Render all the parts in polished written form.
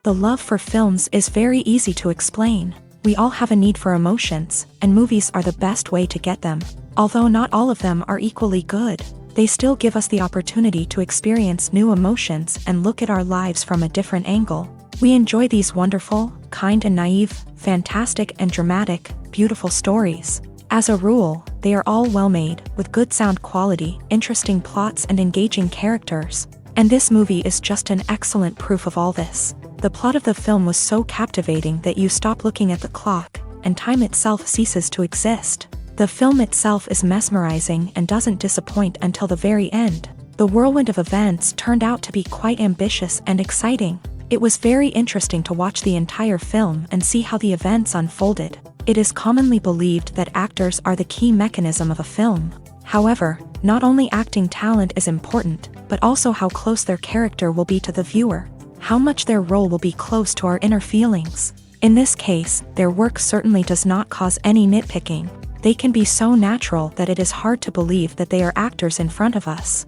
The love for films is very easy to explain. We all have a need for emotions, and movies are the best way to get them. Although not all of them are equally good, they still give us the opportunity to experience new emotions and look at our lives from a different angle. We enjoy these wonderful, kind and naive, fantastic and dramatic, beautiful stories. As a rule, they are all well-made, with good sound quality, interesting plots and engaging characters. And this movie is just an excellent proof of all this. The plot of the film was so captivating that you stop looking at the clock, and time itself ceases to exist. The film itself is mesmerizing and doesn't disappoint until the very end. The whirlwind of events turned out to be quite ambitious and exciting. It was very interesting to watch the entire film and see how the events unfolded. It is commonly believed that actors are the key mechanism of a film. However, not only acting talent is important, but also how close their character will be to the viewer. How much their role will be close to our inner feelings. In this case, their work certainly does not cause any nitpicking. They can be so natural that it is hard to believe that they are actors in front of us.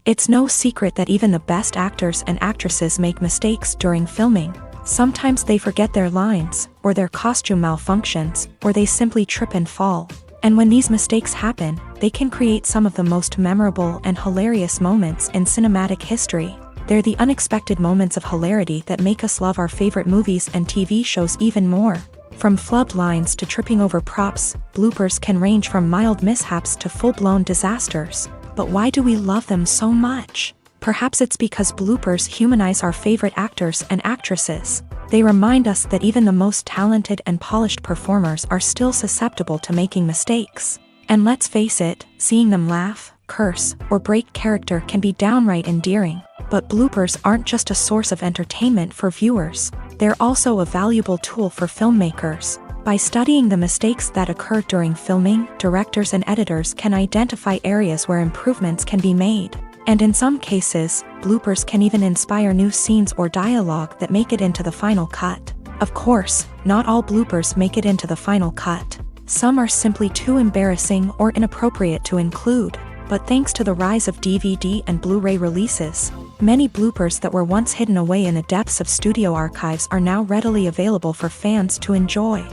It's no secret that even the best actors and actresses make mistakes during filming. Sometimes they forget their lines, or their costume malfunctions, or they simply trip and fall. And when these mistakes happen, they can create some of the most memorable and hilarious moments in cinematic history. They're the unexpected moments of hilarity that make us love our favorite movies and TV shows even more. From flubbed lines to tripping over props, bloopers can range from mild mishaps to full-blown disasters. But why do we love them so much? Perhaps it's because bloopers humanize our favorite actors and actresses. They remind us that even the most talented and polished performers are still susceptible to making mistakes. And let's face it, seeing them laugh, curse, or break character can be downright endearing. But bloopers aren't just a source of entertainment for viewers. They're also a valuable tool for filmmakers. By studying the mistakes that occur during filming, directors and editors can identify areas where improvements can be made. And in some cases, bloopers can even inspire new scenes or dialogue that make it into the final cut. Of course, not all bloopers make it into the final cut. Some are simply too embarrassing or inappropriate to include. But thanks to the rise of DVD and Blu-ray releases, many bloopers that were once hidden away in the depths of studio archives are now readily available for fans to enjoy.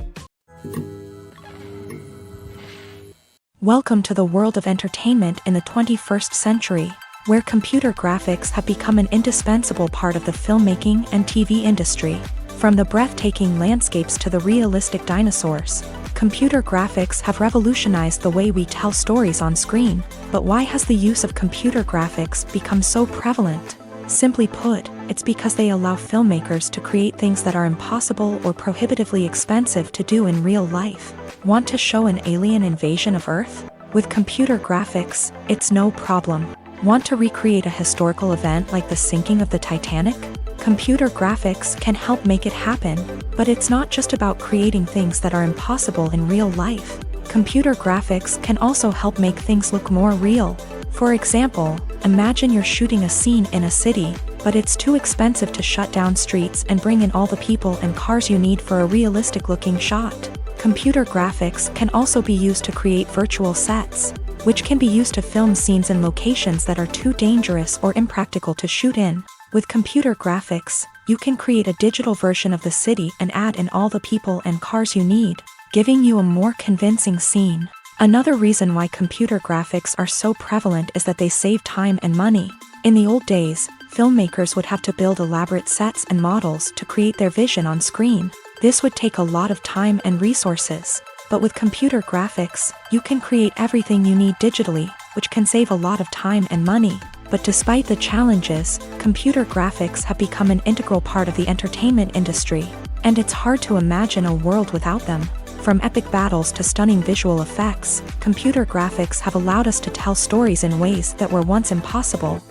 Welcome to the world of entertainment in the 21st century, where computer graphics have become an indispensable part of the filmmaking and TV industry. From the breathtaking landscapes to the realistic dinosaurs, computer graphics have revolutionized the way we tell stories on screen. But why has the use of computer graphics become so prevalent? Simply put, it's because they allow filmmakers to create things that are impossible or prohibitively expensive to do in real life. Want to show an alien invasion of Earth? With computer graphics, it's no problem. Want to recreate a historical event like the sinking of the Titanic? Computer graphics can help make it happen. But it's not just about creating things that are impossible in real life. Computer graphics can also help make things look more real. For example, imagine you're shooting a scene in a city, but it's too expensive to shut down streets and bring in all the people and cars you need for a realistic-looking shot. Computer graphics can also be used to create virtual sets, which can be used to film scenes in locations that are too dangerous or impractical to shoot in. With computer graphics, you can create a digital version of the city and add in all the people and cars you need, giving you a more convincing scene. Another reason why computer graphics are so prevalent is that they save time and money. In the old days, filmmakers would have to build elaborate sets and models to create their vision on screen. This would take a lot of time and resources. But with computer graphics, you can create everything you need digitally, which can save a lot of time and money. But despite the challenges, computer graphics have become an integral part of the entertainment industry. And it's hard to imagine a world without them. From epic battles to stunning visual effects, computer graphics have allowed us to tell stories in ways that were once impossible.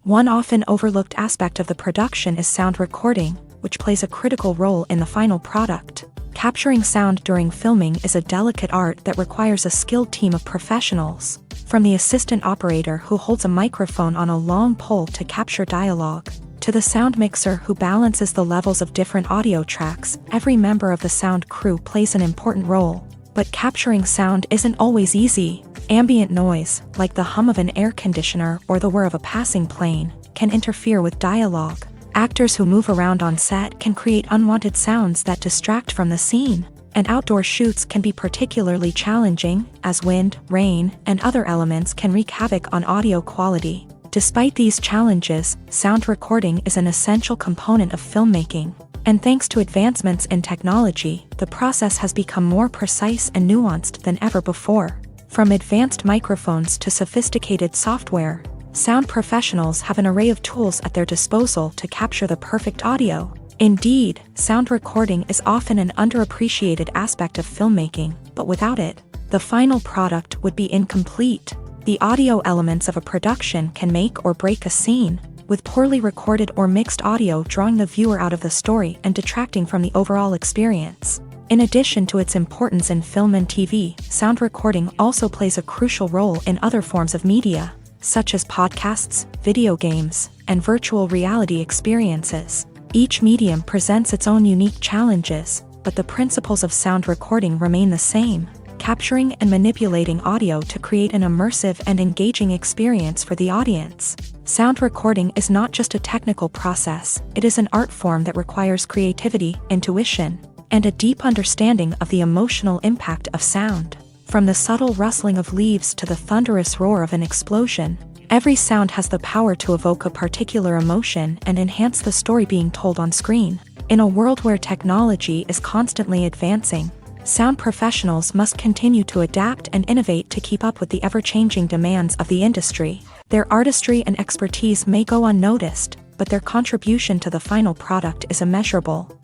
One often overlooked aspect of the production is sound recording, which plays a critical role in the final product. Capturing sound during filming is a delicate art that requires a skilled team of professionals. From the assistant operator who holds a microphone on a long pole to capture dialogue, to the sound mixer who balances the levels of different audio tracks, every member of the sound crew plays an important role. But capturing sound isn't always easy. Ambient noise, like the hum of an air conditioner or the whir of a passing plane, can interfere with dialogue. Actors who move around on set can create unwanted sounds that distract from the scene. And outdoor shoots can be particularly challenging, as wind, rain, and other elements can wreak havoc on audio quality. Despite these challenges, sound recording is an essential component of filmmaking. And thanks to advancements in technology, the process has become more precise and nuanced than ever before. From advanced microphones to sophisticated software, sound professionals have an array of tools at their disposal to capture the perfect audio. Indeed, sound recording is often an underappreciated aspect of filmmaking, but without it, the final product would be incomplete. The audio elements of a production can make or break a scene, with poorly recorded or mixed audio drawing the viewer out of the story and detracting from the overall experience. In addition to its importance in film and TV, sound recording also plays a crucial role in other forms of media, such as podcasts, video games, and virtual reality experiences. Each medium presents its own unique challenges, but the principles of sound recording remain the same, capturing and manipulating audio to create an immersive and engaging experience for the audience. Sound recording is not just a technical process, it is an art form that requires creativity, intuition, and a deep understanding of the emotional impact of sound. From the subtle rustling of leaves to the thunderous roar of an explosion, every sound has the power to evoke a particular emotion and enhance the story being told on screen. In a world where technology is constantly advancing, sound professionals must continue to adapt and innovate to keep up with the ever-changing demands of the industry. Their artistry and expertise may go unnoticed, but their contribution to the final product is immeasurable.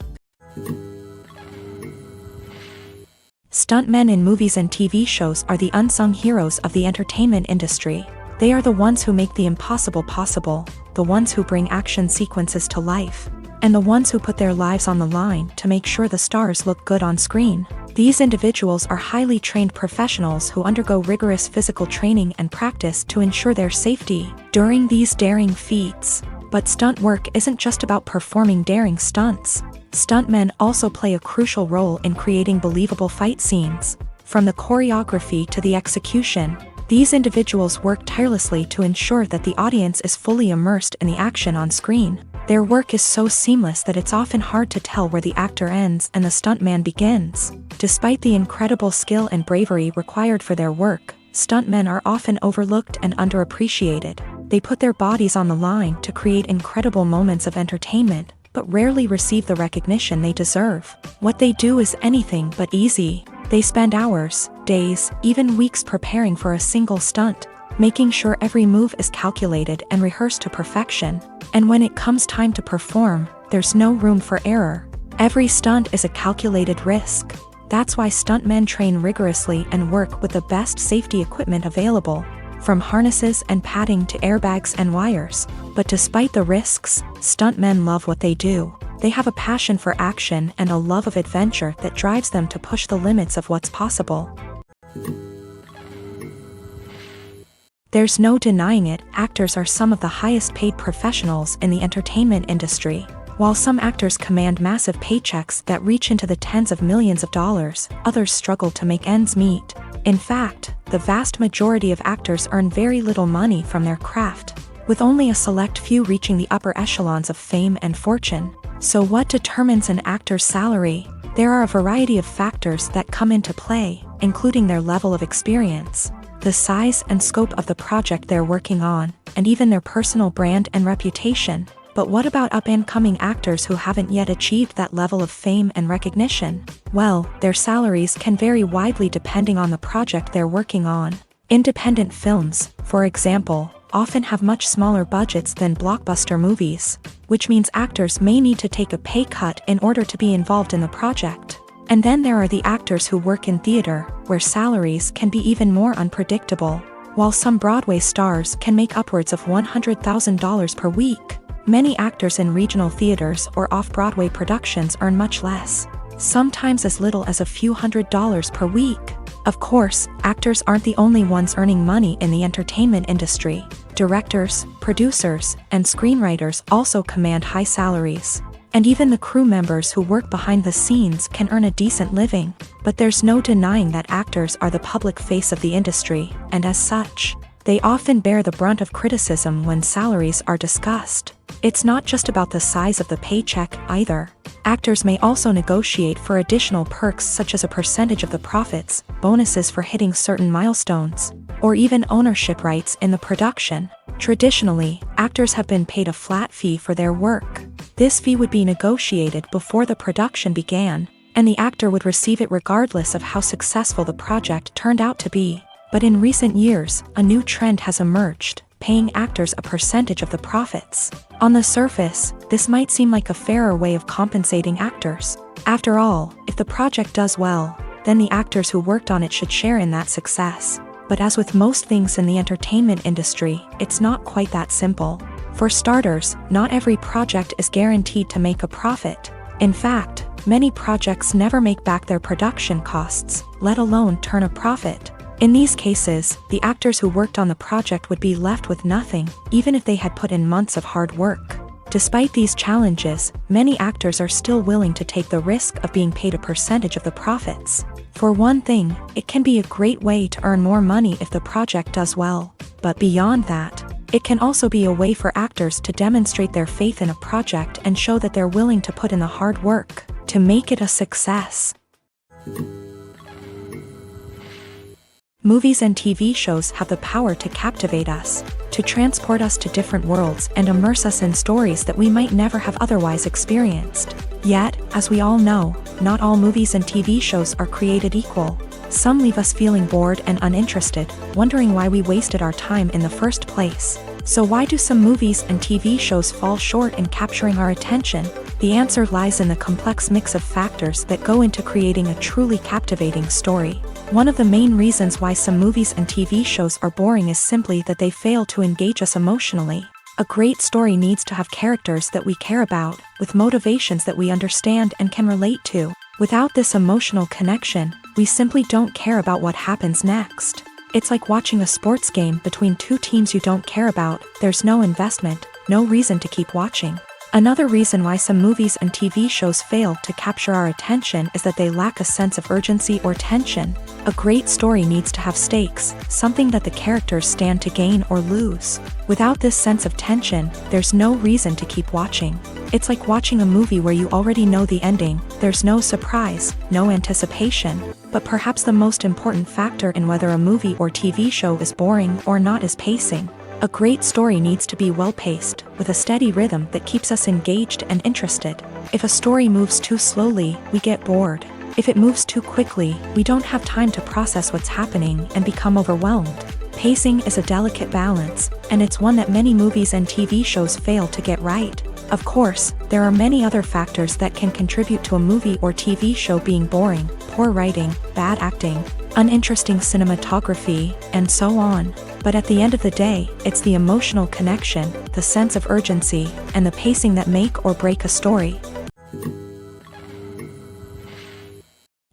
Stuntmen in movies and TV shows are the unsung heroes of the entertainment industry. They are the ones who make the impossible possible, the ones who bring action sequences to life, and the ones who put their lives on the line to make sure the stars look good on screen. These individuals are highly trained professionals who undergo rigorous physical training and practice to ensure their safety during these daring feats. But stunt work isn't just about performing daring stunts. Stuntmen also play a crucial role in creating believable fight scenes. From the choreography to the execution, these individuals work tirelessly to ensure that the audience is fully immersed in the action on screen. Their work is so seamless that it's often hard to tell where the actor ends and the stuntman begins. Despite the incredible skill and bravery required for their work, stuntmen are often overlooked and underappreciated. They put their bodies on the line to create incredible moments of entertainment, but rarely receive the recognition they deserve. What they do is anything but easy. They spend hours, days, even weeks preparing for a single stunt, making sure every move is calculated and rehearsed to perfection. And when it comes time to perform, there's no room for error. Every stunt is a calculated risk. That's why stuntmen train rigorously and work with the best safety equipment available, from harnesses and padding to airbags and wires. But despite the risks, stuntmen love what they do. They have a passion for action and a love of adventure that drives them to push the limits of what's possible. There's no denying it, actors are some of the highest paid professionals in the entertainment industry. While some actors command massive paychecks that reach into the tens of millions of dollars, others struggle to make ends meet. In fact, the vast majority of actors earn very little money from their craft, with only a select few reaching the upper echelons of fame and fortune. So what determines an actor's salary? There are a variety of factors that come into play, including their level of experience, the size and scope of the project they're working on, and even their personal brand and reputation. But what about up-and-coming actors who haven't yet achieved that level of fame and recognition? Well, their salaries can vary widely depending on the project they're working on. Independent films, for example, often have much smaller budgets than blockbuster movies, which means actors may need to take a pay cut in order to be involved in the project. And then there are the actors who work in theater, where salaries can be even more unpredictable. While some Broadway stars can make upwards of $100,000 per week, many actors in regional theaters or off-Broadway productions earn much less, sometimes as little as a few $100s per week. Of course, actors aren't the only ones earning money in the entertainment industry. Directors, producers, and screenwriters also command high salaries. And even the crew members who work behind the scenes can earn a decent living. But there's no denying that actors are the public face of the industry, and as such, they often bear the brunt of criticism when salaries are discussed. It's not just about the size of the paycheck, either. Actors may also negotiate for additional perks such as a percentage of the profits, bonuses for hitting certain milestones, or even ownership rights in the production. Traditionally, actors have been paid a flat fee for their work. This fee would be negotiated before the production began, and the actor would receive it regardless of how successful the project turned out to be. But in recent years, a new trend has emerged, paying actors a percentage of the profits. On the surface, this might seem like a fairer way of compensating actors. After all, if the project does well, then the actors who worked on it should share in that success. But as with most things in the entertainment industry, it's not quite that simple. For starters, not every project is guaranteed to make a profit. In fact, many projects never make back their production costs, let alone turn a profit. In these cases, the actors who worked on the project would be left with nothing, even if they had put in months of hard work. Despite these challenges, many actors are still willing to take the risk of being paid a percentage of the profits. For one thing, it can be a great way to earn more money if the project does well. But beyond that, it can also be a way for actors to demonstrate their faith in a project and show that they're willing to put in the hard work to make it a success. Movies and TV shows have the power to captivate us, to transport us to different worlds and immerse us in stories that we might never have otherwise experienced. Yet, as we all know, not all movies and TV shows are created equal. Some leave us feeling bored and uninterested, wondering why we wasted our time in the first place. So why do some movies and TV shows fall short in capturing our attention? The answer lies in the complex mix of factors that go into creating a truly captivating story. One of the main reasons why some movies and TV shows are boring is simply that they fail to engage us emotionally. A great story needs to have characters that we care about, with motivations that we understand and can relate to. Without this emotional connection, we simply don't care about what happens next. It's like watching a sports game between two teams you don't care about. There's no investment, no reason to keep watching. Another reason why some movies and TV shows fail to capture our attention is that they lack a sense of urgency or tension. A great story needs to have stakes, something that the characters stand to gain or lose. Without this sense of tension, there's no reason to keep watching. It's like watching a movie where you already know the ending. There's no surprise, no anticipation. But perhaps the most important factor in whether a movie or TV show is boring or not is pacing. A great story needs to be well-paced, with a steady rhythm that keeps us engaged and interested. If a story moves too slowly, we get bored. If it moves too quickly, we don't have time to process what's happening and become overwhelmed. Pacing is a delicate balance, and it's one that many movies and TV shows fail to get right. Of course, there are many other factors that can contribute to a movie or TV show being boring: poor writing, bad acting, uninteresting cinematography, and so on. But at the end of the day, it's the emotional connection, the sense of urgency, and the pacing that make or break a story.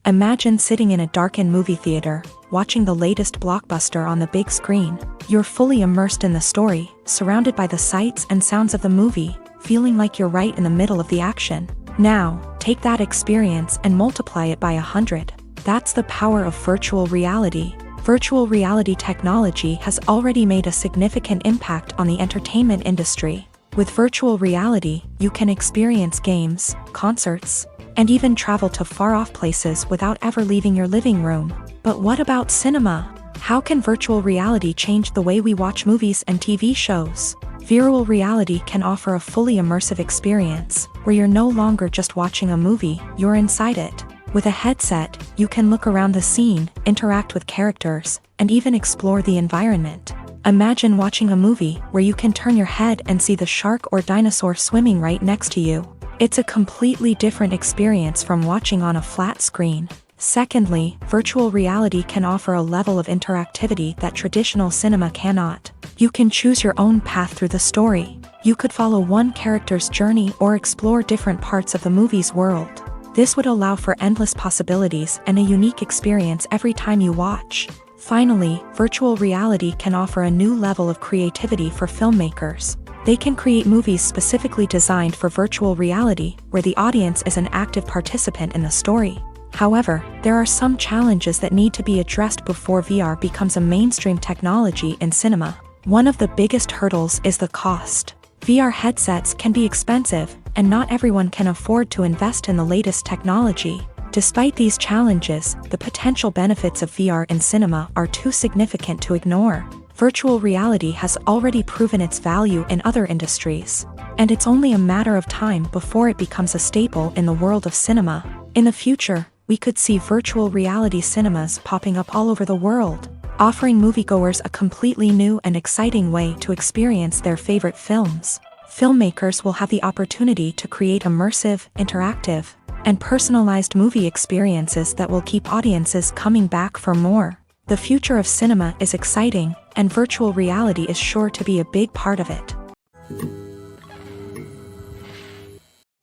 Imagine sitting in a darkened movie theater, watching the latest blockbuster on the big screen. You're fully immersed in the story, surrounded by the sights and sounds of the movie, feeling like you're right in the middle of the action. Now, take that experience and multiply it by 100. That's the power of virtual reality. Virtual reality technology has already made a significant impact on the entertainment industry. With virtual reality, you can experience games, concerts, and even travel to far-off places without ever leaving your living room. But what about cinema? How can virtual reality change the way we watch movies and TV shows? Virtual reality can offer a fully immersive experience, where you're no longer just watching a movie, you're inside it. With a headset, you can look around the scene, interact with characters, and even explore the environment. Imagine watching a movie where you can turn your head and see the shark or dinosaur swimming right next to you. It's a completely different experience from watching on a flat screen. Secondly, virtual reality can offer a level of interactivity that traditional cinema cannot. You can choose your own path through the story. You could follow one character's journey or explore different parts of the movie's world. This would allow for endless possibilities and a unique experience every time you watch. Finally, virtual reality can offer a new level of creativity for filmmakers. They can create movies specifically designed for virtual reality, where the audience is an active participant in the story. However, there are some challenges that need to be addressed before VR becomes a mainstream technology in cinema. One of the biggest hurdles is the cost. VR headsets can be expensive, and not everyone can afford to invest in the latest technology. Despite these challenges, the potential benefits of VR in cinema are too significant to ignore. Virtual reality has already proven its value in other industries, and it's only a matter of time before it becomes a staple in the world of cinema. In the future, we could see virtual reality cinemas popping up all over the world, offering moviegoers a completely new and exciting way to experience their favorite films. Filmmakers will have the opportunity to create immersive, interactive, and personalized movie experiences that will keep audiences coming back for more. The future of cinema is exciting, and virtual reality is sure to be a big part of it.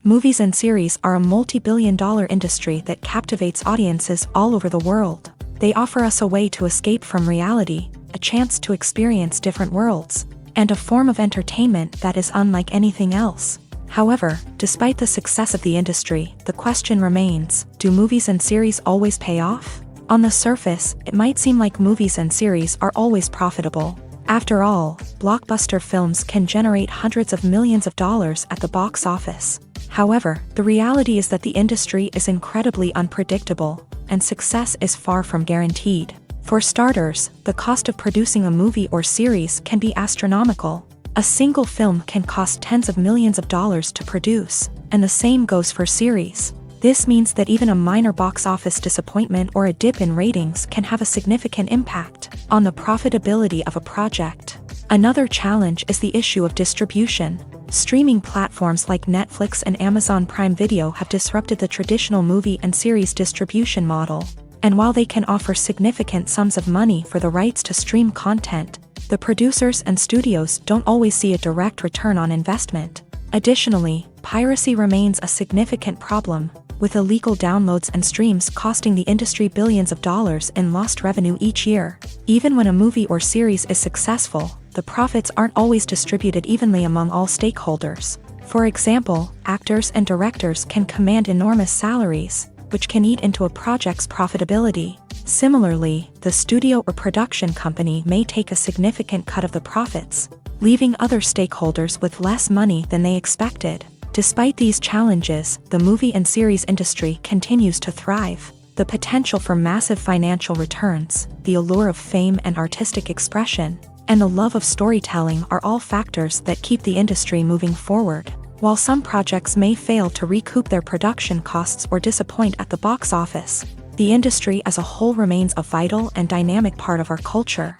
Movies and series are a multi-billion-dollar industry that captivates audiences all over the world. They offer us a way to escape from reality, a chance to experience different worlds, and a form of entertainment that is unlike anything else. However, despite the success of the industry, the question remains, do movies and series always pay off? On the surface, it might seem like movies and series are always profitable. After all, blockbuster films can generate hundreds of millions of dollars at the box office. However, the reality is that the industry is incredibly unpredictable, and success is far from guaranteed. For starters, the cost of producing a movie or series can be astronomical. A single film can cost tens of millions of dollars to produce, and the same goes for series. This means that even a minor box office disappointment or a dip in ratings can have a significant impact on the profitability of a project. Another challenge is the issue of distribution. Streaming platforms like Netflix and Amazon Prime Video have disrupted the traditional movie and series distribution model. And while they can offer significant sums of money for the rights to stream content, the producers and studios don't always see a direct return on investment. Additionally, piracy remains a significant problem, with illegal downloads and streams costing the industry billions of dollars in lost revenue each year. Even when a movie or series is successful, the profits aren't always distributed evenly among all stakeholders. For example, actors and directors can command enormous salaries, which can eat into a project's profitability. Similarly, the studio or production company may take a significant cut of the profits, leaving other stakeholders with less money than they expected. Despite these challenges, the movie and series industry continues to thrive. The potential for massive financial returns, the allure of fame and artistic expression, and the love of storytelling are all factors that keep the industry moving forward. While some projects may fail to recoup their production costs or disappoint at the box office, the industry as a whole remains a vital and dynamic part of our culture.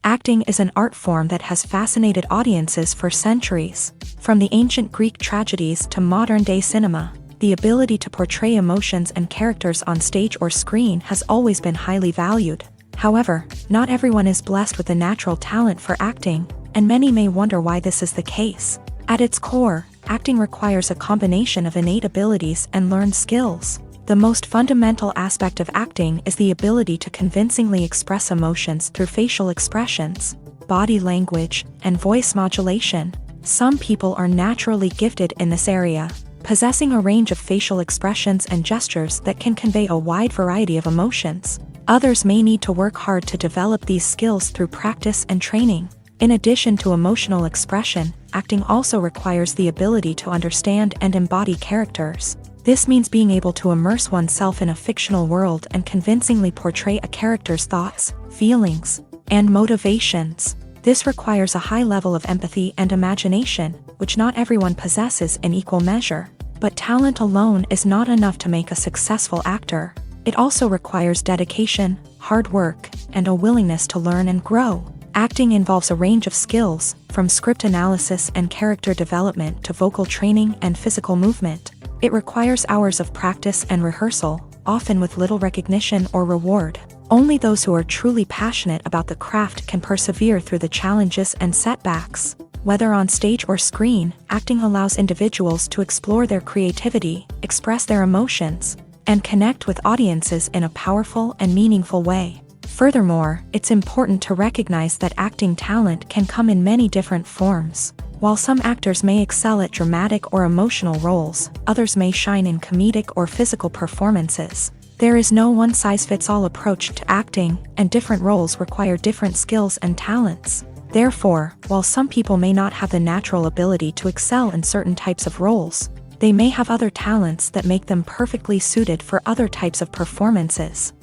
Acting is an art form that has fascinated audiences for centuries. From the ancient Greek tragedies to modern-day cinema, the ability to portray emotions and characters on stage or screen has always been highly valued. However, not everyone is blessed with a natural talent for acting, and many may wonder why this is the case. At its core, acting requires a combination of innate abilities and learned skills. The most fundamental aspect of acting is the ability to convincingly express emotions through facial expressions, body language, and voice modulation. Some people are naturally gifted in this area, possessing a range of facial expressions and gestures that can convey a wide variety of emotions. Others may need to work hard to develop these skills through practice and training. In addition to emotional expression, acting also requires the ability to understand and embody characters. This means being able to immerse oneself in a fictional world and convincingly portray a character's thoughts, feelings, and motivations. This requires a high level of empathy and imagination, which not everyone possesses in equal measure. But talent alone is not enough to make a successful actor. It also requires dedication, hard work, and a willingness to learn and grow. Acting involves a range of skills, from script analysis and character development to vocal training and physical movement. It requires hours of practice and rehearsal, often with little recognition or reward. Only those who are truly passionate about the craft can persevere through the challenges and setbacks. Whether on stage or screen, acting allows individuals to explore their creativity, express their emotions, and connect with audiences in a powerful and meaningful way. Furthermore, it's important to recognize that acting talent can come in many different forms. While some actors may excel at dramatic or emotional roles, others may shine in comedic or physical performances. There is no one-size-fits-all approach to acting, and different roles require different skills and talents. Therefore, while some people may not have the natural ability to excel in certain types of roles, they may have other talents that make them perfectly suited for other types of performances.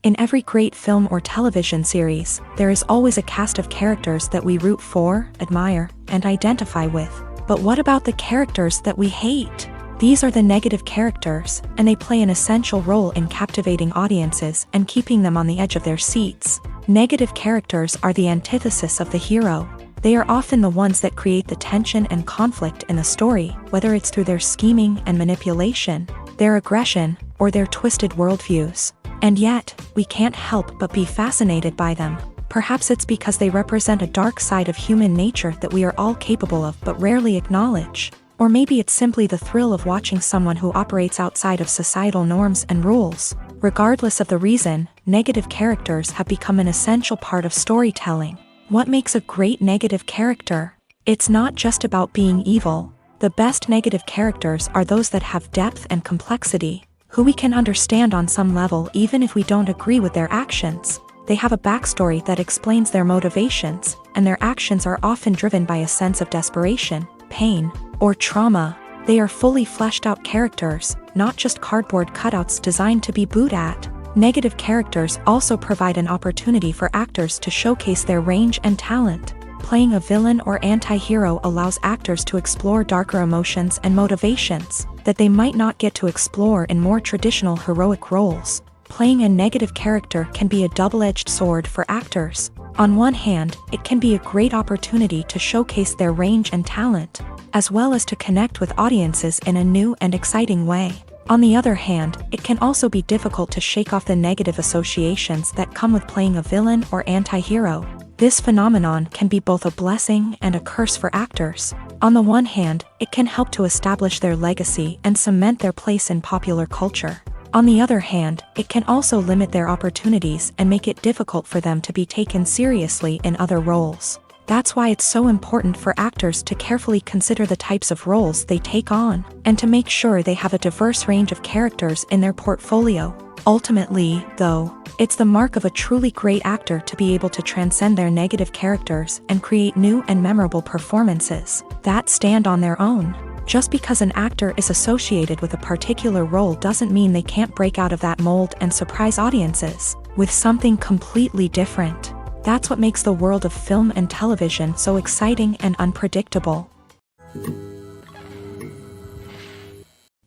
In every great film or television series, there is always a cast of characters that we root for, admire, and identify with. But what about the characters that we hate? These are the negative characters, and they play an essential role in captivating audiences and keeping them on the edge of their seats. Negative characters are the antithesis of the hero. They are often the ones that create the tension and conflict in the story, whether it's through their scheming and manipulation, their aggression, or their twisted worldviews. And yet, we can't help but be fascinated by them. Perhaps it's because they represent a dark side of human nature that we are all capable of but rarely acknowledge. Or maybe it's simply the thrill of watching someone who operates outside of societal norms and rules. Regardless of the reason, negative characters have become an essential part of storytelling. What makes a great negative character? It's not just about being evil. The best negative characters are those that have depth and complexity, who we can understand on some level even if we don't agree with their actions. They have a backstory that explains their motivations, and their actions are often driven by a sense of desperation, pain, or trauma. They are fully fleshed out characters, not just cardboard cutouts designed to be booed at. Negative characters also provide an opportunity for actors to showcase their range and talent. Playing a villain or anti-hero allows actors to explore darker emotions and motivations that they might not get to explore in more traditional heroic roles. Playing a negative character can be a double-edged sword for actors. On one hand, it can be a great opportunity to showcase their range and talent, as well as to connect with audiences in a new and exciting way. On the other hand, it can also be difficult to shake off the negative associations that come with playing a villain or anti-hero. This phenomenon can be both a blessing and a curse for actors. On the one hand, it can help to establish their legacy and cement their place in popular culture. On the other hand, it can also limit their opportunities and make it difficult for them to be taken seriously in other roles. That's why it's so important for actors to carefully consider the types of roles they take on, and to make sure they have a diverse range of characters in their portfolio. Ultimately, though, it's the mark of a truly great actor to be able to transcend their negative characters and create new and memorable performances that stand on their own. Just because an actor is associated with a particular role doesn't mean they can't break out of that mold and surprise audiences with something completely different. That's what makes the world of film and television so exciting and unpredictable.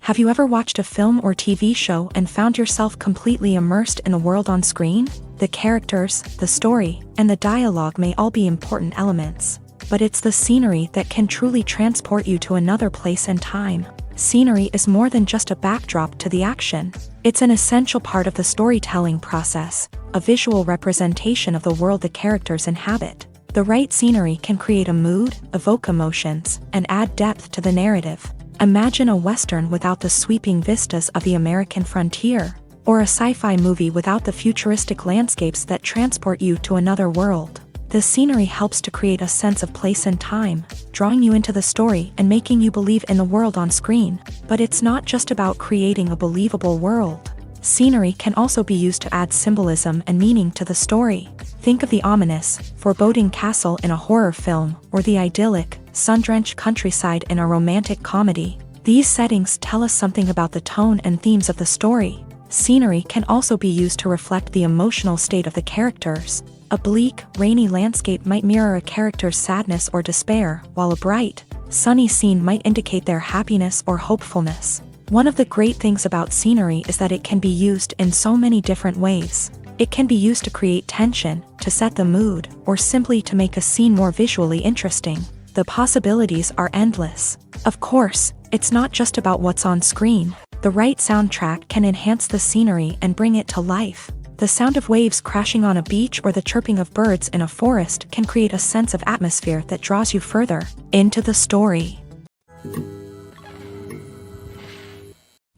Have you ever watched a film or TV show and found yourself completely immersed in the world on screen? The characters, the story, and the dialogue may all be important elements, but it's the scenery that can truly transport you to another place and time. Scenery is more than just a backdrop to the action. It's an essential part of the storytelling process, a visual representation of the world the characters inhabit. The right scenery can create a mood, evoke emotions, and add depth to the narrative. Imagine a Western without the sweeping vistas of the American frontier, or a sci-fi movie without the futuristic landscapes that transport you to another world. The scenery helps to create a sense of place and time, drawing you into the story and making you believe in the world on screen. But it's not just about creating a believable world. Scenery can also be used to add symbolism and meaning to the story. Think of the ominous, foreboding castle in a horror film, or the idyllic, sun-drenched countryside in a romantic comedy. These settings tell us something about the tone and themes of the story. Scenery can also be used to reflect the emotional state of the characters. A bleak, rainy landscape might mirror a character's sadness or despair, while a bright, sunny scene might indicate their happiness or hopefulness. One of the great things about scenery is that it can be used in so many different ways. It can be used to create tension, to set the mood, or simply to make a scene more visually interesting. The possibilities are endless. Of course, it's not just about what's on screen. The right soundtrack can enhance the scenery and bring it to life. The sound of waves crashing on a beach or the chirping of birds in a forest can create a sense of atmosphere that draws you further into the story.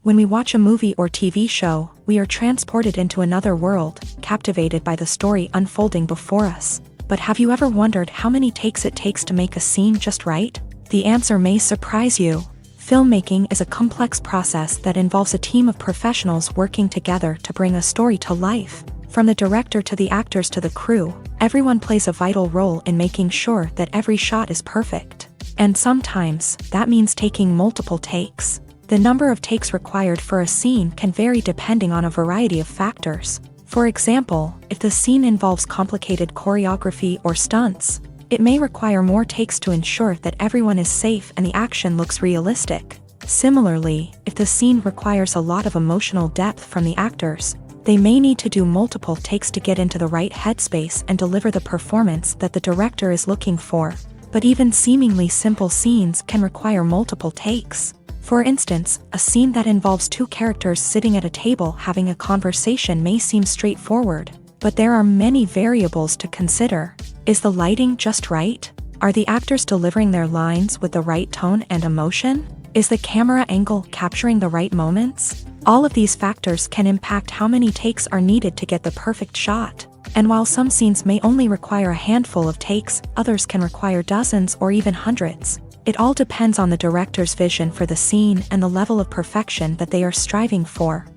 When we watch a movie or TV show, we are transported into another world, captivated by the story unfolding before us. But have you ever wondered how many takes it takes to make a scene just right? The answer may surprise you. Filmmaking is a complex process that involves a team of professionals working together to bring a story to life. From the director to the actors to the crew, everyone plays a vital role in making sure that every shot is perfect. And sometimes, that means taking multiple takes. The number of takes required for a scene can vary depending on a variety of factors. For example, if the scene involves complicated choreography or stunts, it may require more takes to ensure that everyone is safe and the action looks realistic. Similarly, if the scene requires a lot of emotional depth from the actors, they may need to do multiple takes to get into the right headspace and deliver the performance that the director is looking for. But even seemingly simple scenes can require multiple takes. For instance, a scene that involves two characters sitting at a table having a conversation may seem straightforward, but there are many variables to consider. Is the lighting just right? Are the actors delivering their lines with the right tone and emotion? Is the camera angle capturing the right moments? All of these factors can impact how many takes are needed to get the perfect shot. And while some scenes may only require a handful of takes, others can require dozens or even hundreds. It all depends on the director's vision for the scene and the level of perfection that they are striving for.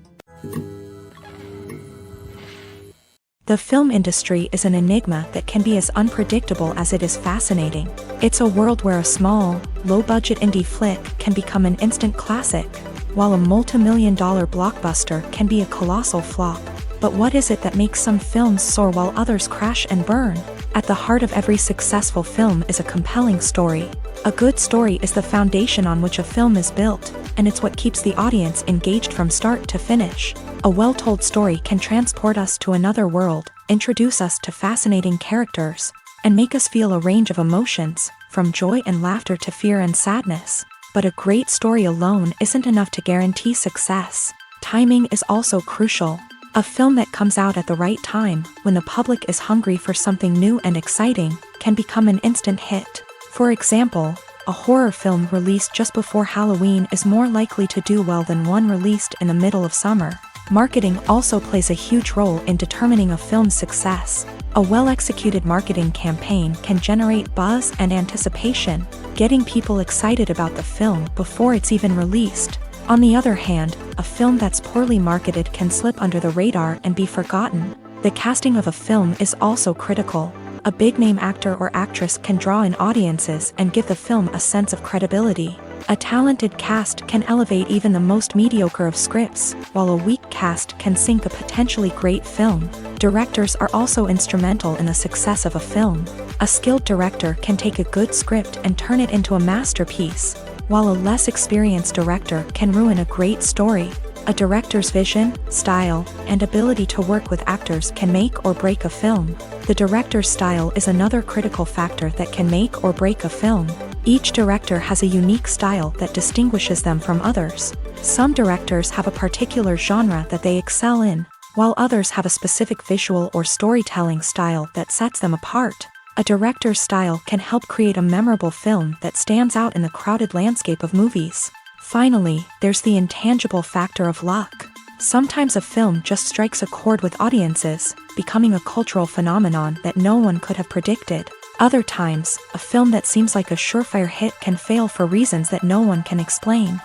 The film industry is an enigma that can be as unpredictable as it is fascinating. It's a world where a small, low-budget indie flick can become an instant classic, while a multi-million-dollar blockbuster can be a colossal flop. But what is it that makes some films soar while others crash and burn? At the heart of every successful film is a compelling story. A good story is the foundation on which a film is built, and it's what keeps the audience engaged from start to finish. A well-told story can transport us to another world, introduce us to fascinating characters, and make us feel a range of emotions, from joy and laughter to fear and sadness. But a great story alone isn't enough to guarantee success. Timing is also crucial. A film that comes out at the right time, when the public is hungry for something new and exciting, can become an instant hit. For example, a horror film released just before Halloween is more likely to do well than one released in the middle of summer. Marketing also plays a huge role in determining a film's success. A well-executed marketing campaign can generate buzz and anticipation, getting people excited about the film before it's even released. On the other hand, a film that's poorly marketed can slip under the radar and be forgotten. The casting of a film is also critical. A big-name actor or actress can draw in audiences and give the film a sense of credibility. A talented cast can elevate even the most mediocre of scripts, while a weak cast can sink a potentially great film. Directors are also instrumental in the success of a film. A skilled director can take a good script and turn it into a masterpiece, while a less experienced director can ruin a great story. A director's vision, style, and ability to work with actors can make or break a film. The director's style is another critical factor that can make or break a film. Each director has a unique style that distinguishes them from others. Some directors have a particular genre that they excel in, while others have a specific visual or storytelling style that sets them apart. A director's style can help create a memorable film that stands out in the crowded landscape of movies. Finally, there's the intangible factor of luck. Sometimes a film just strikes a chord with audiences, becoming a cultural phenomenon that no one could have predicted. Other times, a film that seems like a surefire hit can fail for reasons that no one can explain.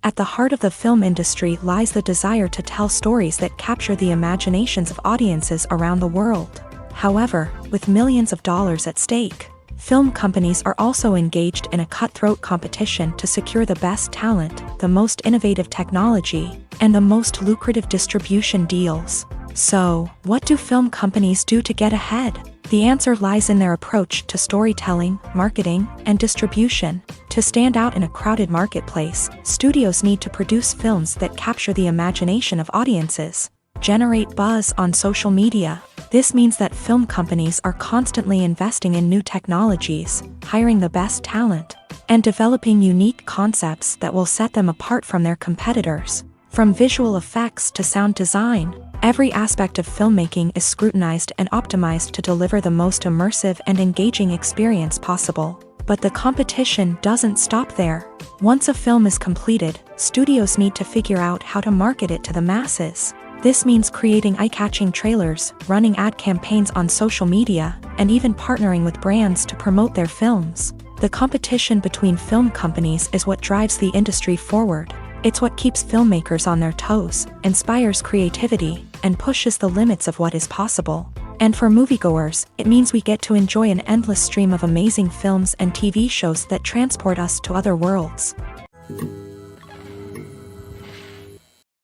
At the heart of the film industry lies the desire to tell stories that capture the imaginations of audiences around the world. However, with millions of dollars at stake, film companies are also engaged in a cutthroat competition to secure the best talent, the most innovative technology, and the most lucrative distribution deals. So, what do film companies do to get ahead? The answer lies in their approach to storytelling, marketing, and distribution. To stand out in a crowded marketplace, studios need to produce films that capture the imagination of audiences, generate buzz on social media. This means that film companies are constantly investing in new technologies, hiring the best talent, and developing unique concepts that will set them apart from their competitors. From visual effects to sound design, every aspect of filmmaking is scrutinized and optimized to deliver the most immersive and engaging experience possible. But the competition doesn't stop there. Once a film is completed, studios need to figure out how to market it to the masses. This means creating eye-catching trailers, running ad campaigns on social media, and even partnering with brands to promote their films. The competition between film companies is what drives the industry forward. It's what keeps filmmakers on their toes, inspires creativity, and pushes the limits of what is possible. And for moviegoers, it means we get to enjoy an endless stream of amazing films and TV shows that transport us to other worlds.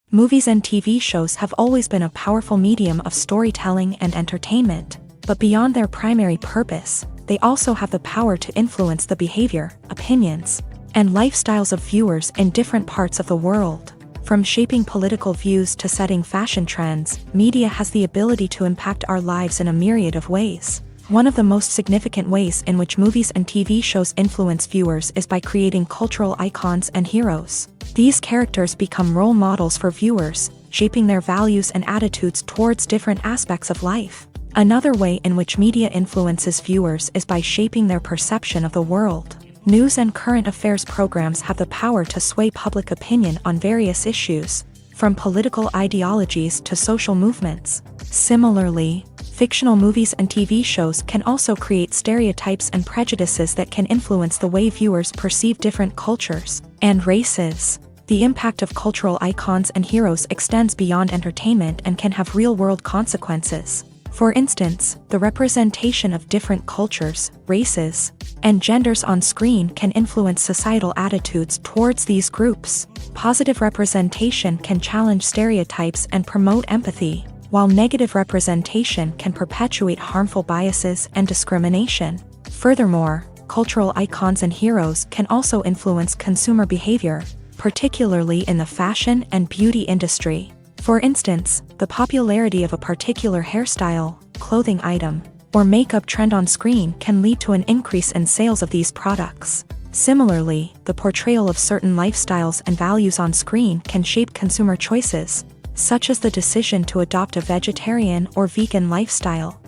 Movies and TV shows have always been a powerful medium of storytelling and entertainment, but beyond their primary purpose, they also have the power to influence the behavior, opinions, and lifestyles of viewers in different parts of the world. From shaping political views to setting fashion trends, media has the ability to impact our lives in a myriad of ways. One of the most significant ways in which movies and TV shows influence viewers is by creating cultural icons and heroes. These characters become role models for viewers, shaping their values and attitudes towards different aspects of life. Another way in which media influences viewers is by shaping their perception of the world. News and current affairs programs have the power to sway public opinion on various issues, from political ideologies to social movements. Similarly, fictional movies and TV shows can also create stereotypes and prejudices that can influence the way viewers perceive different cultures and races. The impact of cultural icons and heroes extends beyond entertainment and can have real-world consequences. For instance, the representation of different cultures, races, and genders on screen can influence societal attitudes towards these groups. Positive representation can challenge stereotypes and promote empathy, while negative representation can perpetuate harmful biases and discrimination. Furthermore, cultural icons and heroes can also influence consumer behavior, particularly in the fashion and beauty industry. For instance, the popularity of a particular hairstyle, clothing item, or makeup trend on screen can lead to an increase in sales of these products. Similarly, the portrayal of certain lifestyles and values on screen can shape consumer choices, such as the decision to adopt a vegetarian or vegan lifestyle.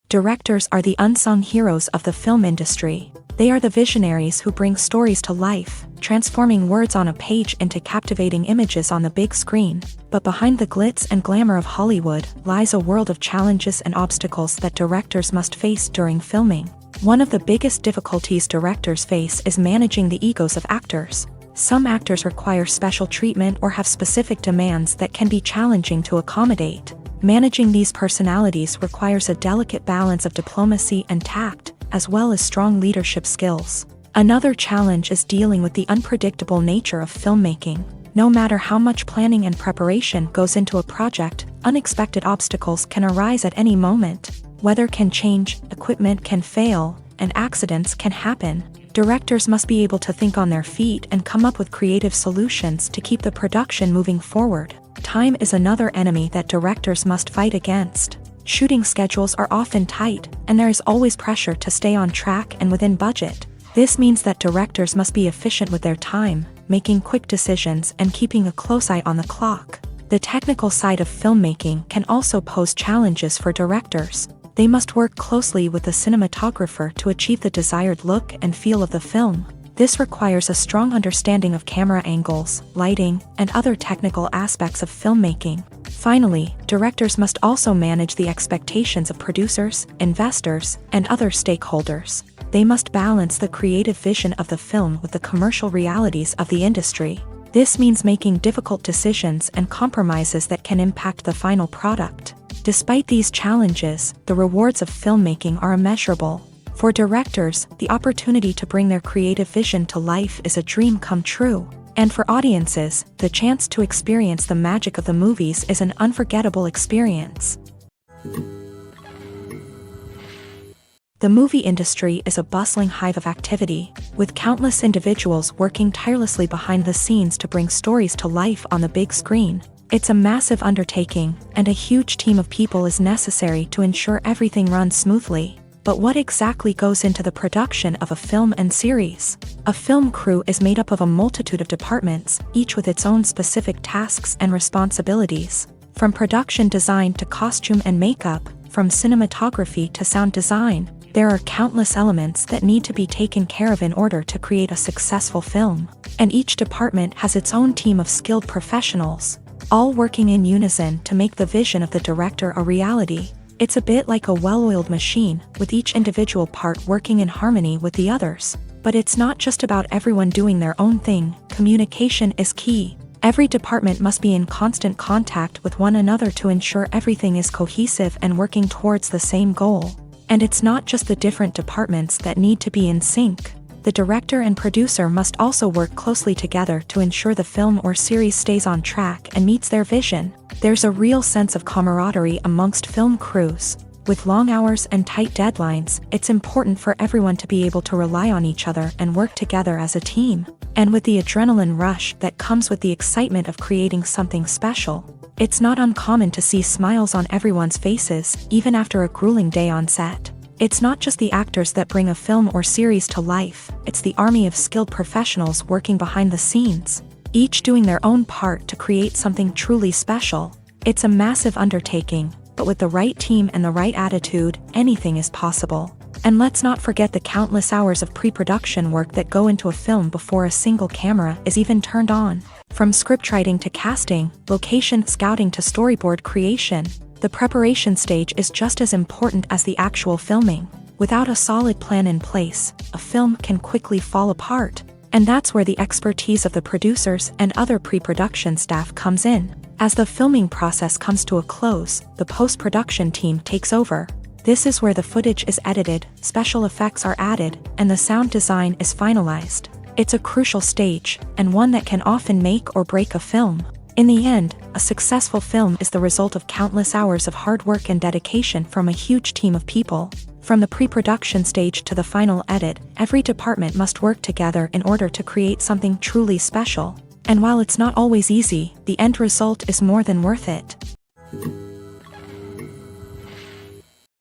Directors are the unsung heroes of the film industry. They are the visionaries who bring stories to life, transforming words on a page into captivating images on the big screen. But behind the glitz and glamour of Hollywood lies a world of challenges and obstacles that directors must face during filming. One of the biggest difficulties directors face is managing the egos of actors. Some actors require special treatment or have specific demands that can be challenging to accommodate. Managing these personalities requires a delicate balance of diplomacy and tact, as well as strong leadership skills. Another challenge is dealing with the unpredictable nature of filmmaking. No matter how much planning and preparation goes into a project, unexpected obstacles can arise at any moment. Weather can change, equipment can fail, and accidents can happen. Directors must be able to think on their feet and come up with creative solutions to keep the production moving forward. Time is another enemy that directors must fight against. Shooting schedules are often tight, and there is always pressure to stay on track and within budget. This means that directors must be efficient with their time, making quick decisions and keeping a close eye on the clock. The technical side of filmmaking can also pose challenges for directors. They must work closely with the cinematographer to achieve the desired look and feel of the film. This requires a strong understanding of camera angles, lighting, and other technical aspects of filmmaking. Finally, directors must also manage the expectations of producers, investors, and other stakeholders. They must balance the creative vision of the film with the commercial realities of the industry. This means making difficult decisions and compromises that can impact the final product. Despite these challenges, the rewards of filmmaking are immeasurable. For directors, the opportunity to bring their creative vision to life is a dream come true. And for audiences, the chance to experience the magic of the movies is an unforgettable experience. The movie industry is a bustling hive of activity, with countless individuals working tirelessly behind the scenes to bring stories to life on the big screen. It's a massive undertaking, and a huge team of people is necessary to ensure everything runs smoothly. But what exactly goes into the production of a film and series? A film crew is made up of a multitude of departments, each with its own specific tasks and responsibilities. From production design to costume and makeup, from cinematography to sound design, there are countless elements that need to be taken care of in order to create a successful film. And each department has its own team of skilled professionals, all working in unison to make the vision of the director a reality. It's a bit like a well-oiled machine, with each individual part working in harmony with the others. But it's not just about everyone doing their own thing. Communication is key. Every department must be in constant contact with one another to ensure everything is cohesive and working towards the same goal. And it's not just the different departments that need to be in sync. The director and producer must also work closely together to ensure the film or series stays on track and meets their vision. There's a real sense of camaraderie amongst film crews. With long hours and tight deadlines, it's important for everyone to be able to rely on each other and work together as a team. And with the adrenaline rush that comes with the excitement of creating something special, it's not uncommon to see smiles on everyone's faces, even after a grueling day on set. It's not just the actors that bring a film or series to life, it's the army of skilled professionals working behind the scenes, each doing their own part to create something truly special. It's a massive undertaking, but with the right team and the right attitude, anything is possible. And let's not forget the countless hours of pre-production work that go into a film before a single camera is even turned on. From scriptwriting to casting, location scouting to storyboard creation, the preparation stage is just as important as the actual filming. Without a solid plan in place, a film can quickly fall apart. And that's where the expertise of the producers and other pre-production staff comes in. As the filming process comes to a close, the post-production team takes over. This is where the footage is edited, special effects are added, and the sound design is finalized. It's a crucial stage, and one that can often make or break a film. In the end, a successful film is the result of countless hours of hard work and dedication from a huge team of people. From the pre-production stage to the final edit, every department must work together in order to create something truly special. And while it's not always easy, the end result is more than worth it.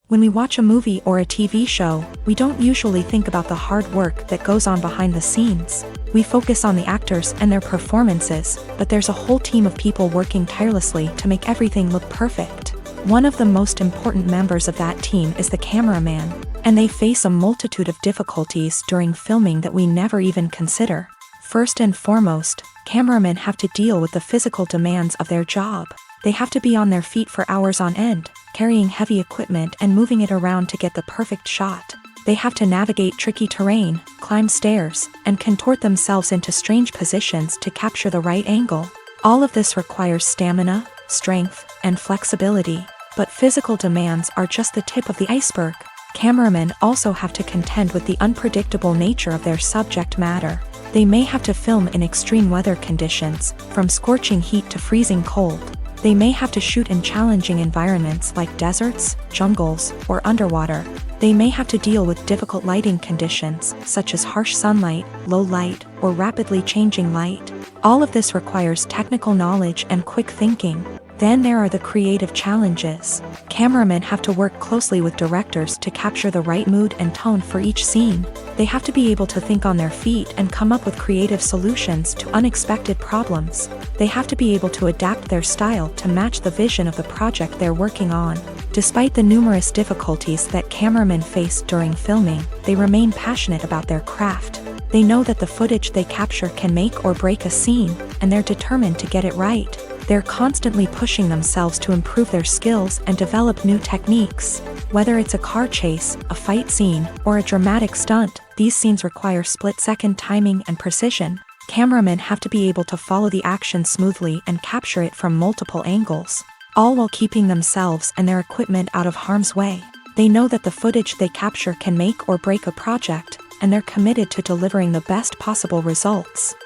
When we watch a movie or a TV show, we don't usually think about the hard work that goes on behind the scenes. We focus on the actors and their performances, but there's a whole team of people working tirelessly to make everything look perfect. One of the most important members of that team is the cameraman, and they face a multitude of difficulties during filming that we never even consider. First and foremost, cameramen have to deal with the physical demands of their job. They have to be on their feet for hours on end, carrying heavy equipment and moving it around to get the perfect shot. They have to navigate tricky terrain, climb stairs, and contort themselves into strange positions to capture the right angle. All of this requires stamina, strength, and flexibility. But physical demands are just the tip of the iceberg. Cameramen also have to contend with the unpredictable nature of their subject matter. They may have to film in extreme weather conditions, from scorching heat to freezing cold. They may have to shoot in challenging environments like deserts, jungles, or underwater. They may have to deal with difficult lighting conditions, such as harsh sunlight, low light, or rapidly changing light. All of this requires technical knowledge and quick thinking. Then there are the creative challenges. Cameramen have to work closely with directors to capture the right mood and tone for each scene. They have to be able to think on their feet and come up with creative solutions to unexpected problems. They have to be able to adapt their style to match the vision of the project they're working on. Despite the numerous difficulties that cameramen face during filming, they remain passionate about their craft. They know that the footage they capture can make or break a scene, and they're determined to get it right. They're constantly pushing themselves to improve their skills and develop new techniques. Whether it's a car chase, a fight scene, or a dramatic stunt, these scenes require split-second timing and precision. Cameramen have to be able to follow the action smoothly and capture it from multiple angles, all while keeping themselves and their equipment out of harm's way. They know that the footage they capture can make or break a project, and they're committed to delivering the best possible results.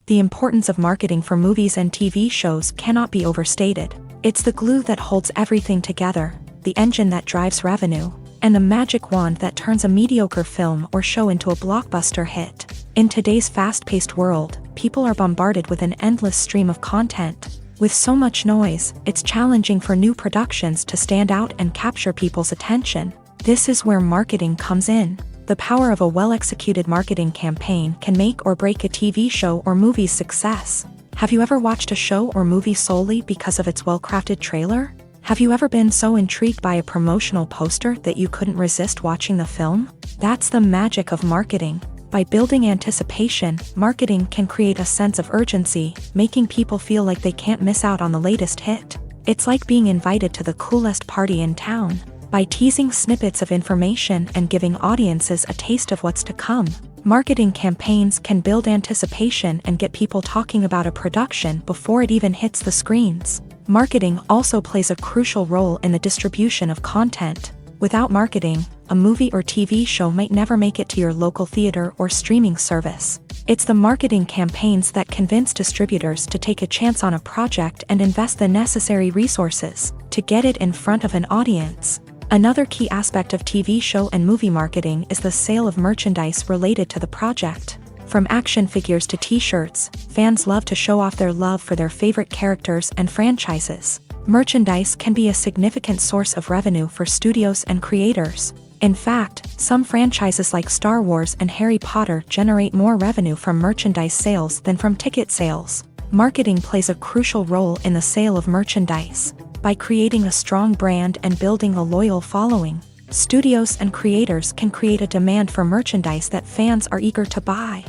The importance of marketing for movies and TV shows cannot be overstated. It's the glue that holds everything together, the engine that drives revenue, and the magic wand that turns a mediocre film or show into a blockbuster hit. In today's fast-paced world, people are bombarded with an endless stream of content. With so much noise, it's challenging for new productions to stand out and capture people's attention. This is where marketing comes in. The power of a well-executed marketing campaign can make or break a TV show or movie's success. Have you ever watched a show or movie solely because of its well-crafted trailer? Have you ever been so intrigued by a promotional poster that you couldn't resist watching the film? That's the magic of marketing. By building anticipation, marketing can create a sense of urgency, making people feel like they can't miss out on the latest hit. It's like being invited to the coolest party in town. By teasing snippets of information and giving audiences a taste of what's to come, marketing campaigns can build anticipation and get people talking about a production before it even hits the screens. Marketing also plays a crucial role in the distribution of content. Without marketing, a movie or TV show might never make it to your local theater or streaming service. It's the marketing campaigns that convince distributors to take a chance on a project and invest the necessary resources to get it in front of an audience. Another key aspect of TV show and movie marketing is the sale of merchandise related to the project. From action figures to t-shirts, fans love to show off their love for their favorite characters and franchises. Merchandise can be a significant source of revenue for studios and creators. In fact, some franchises like Star Wars and Harry Potter generate more revenue from merchandise sales than from ticket sales. Marketing plays a crucial role in the sale of merchandise. By creating a strong brand and building a loyal following, studios and creators can create a demand for merchandise that fans are eager to buy.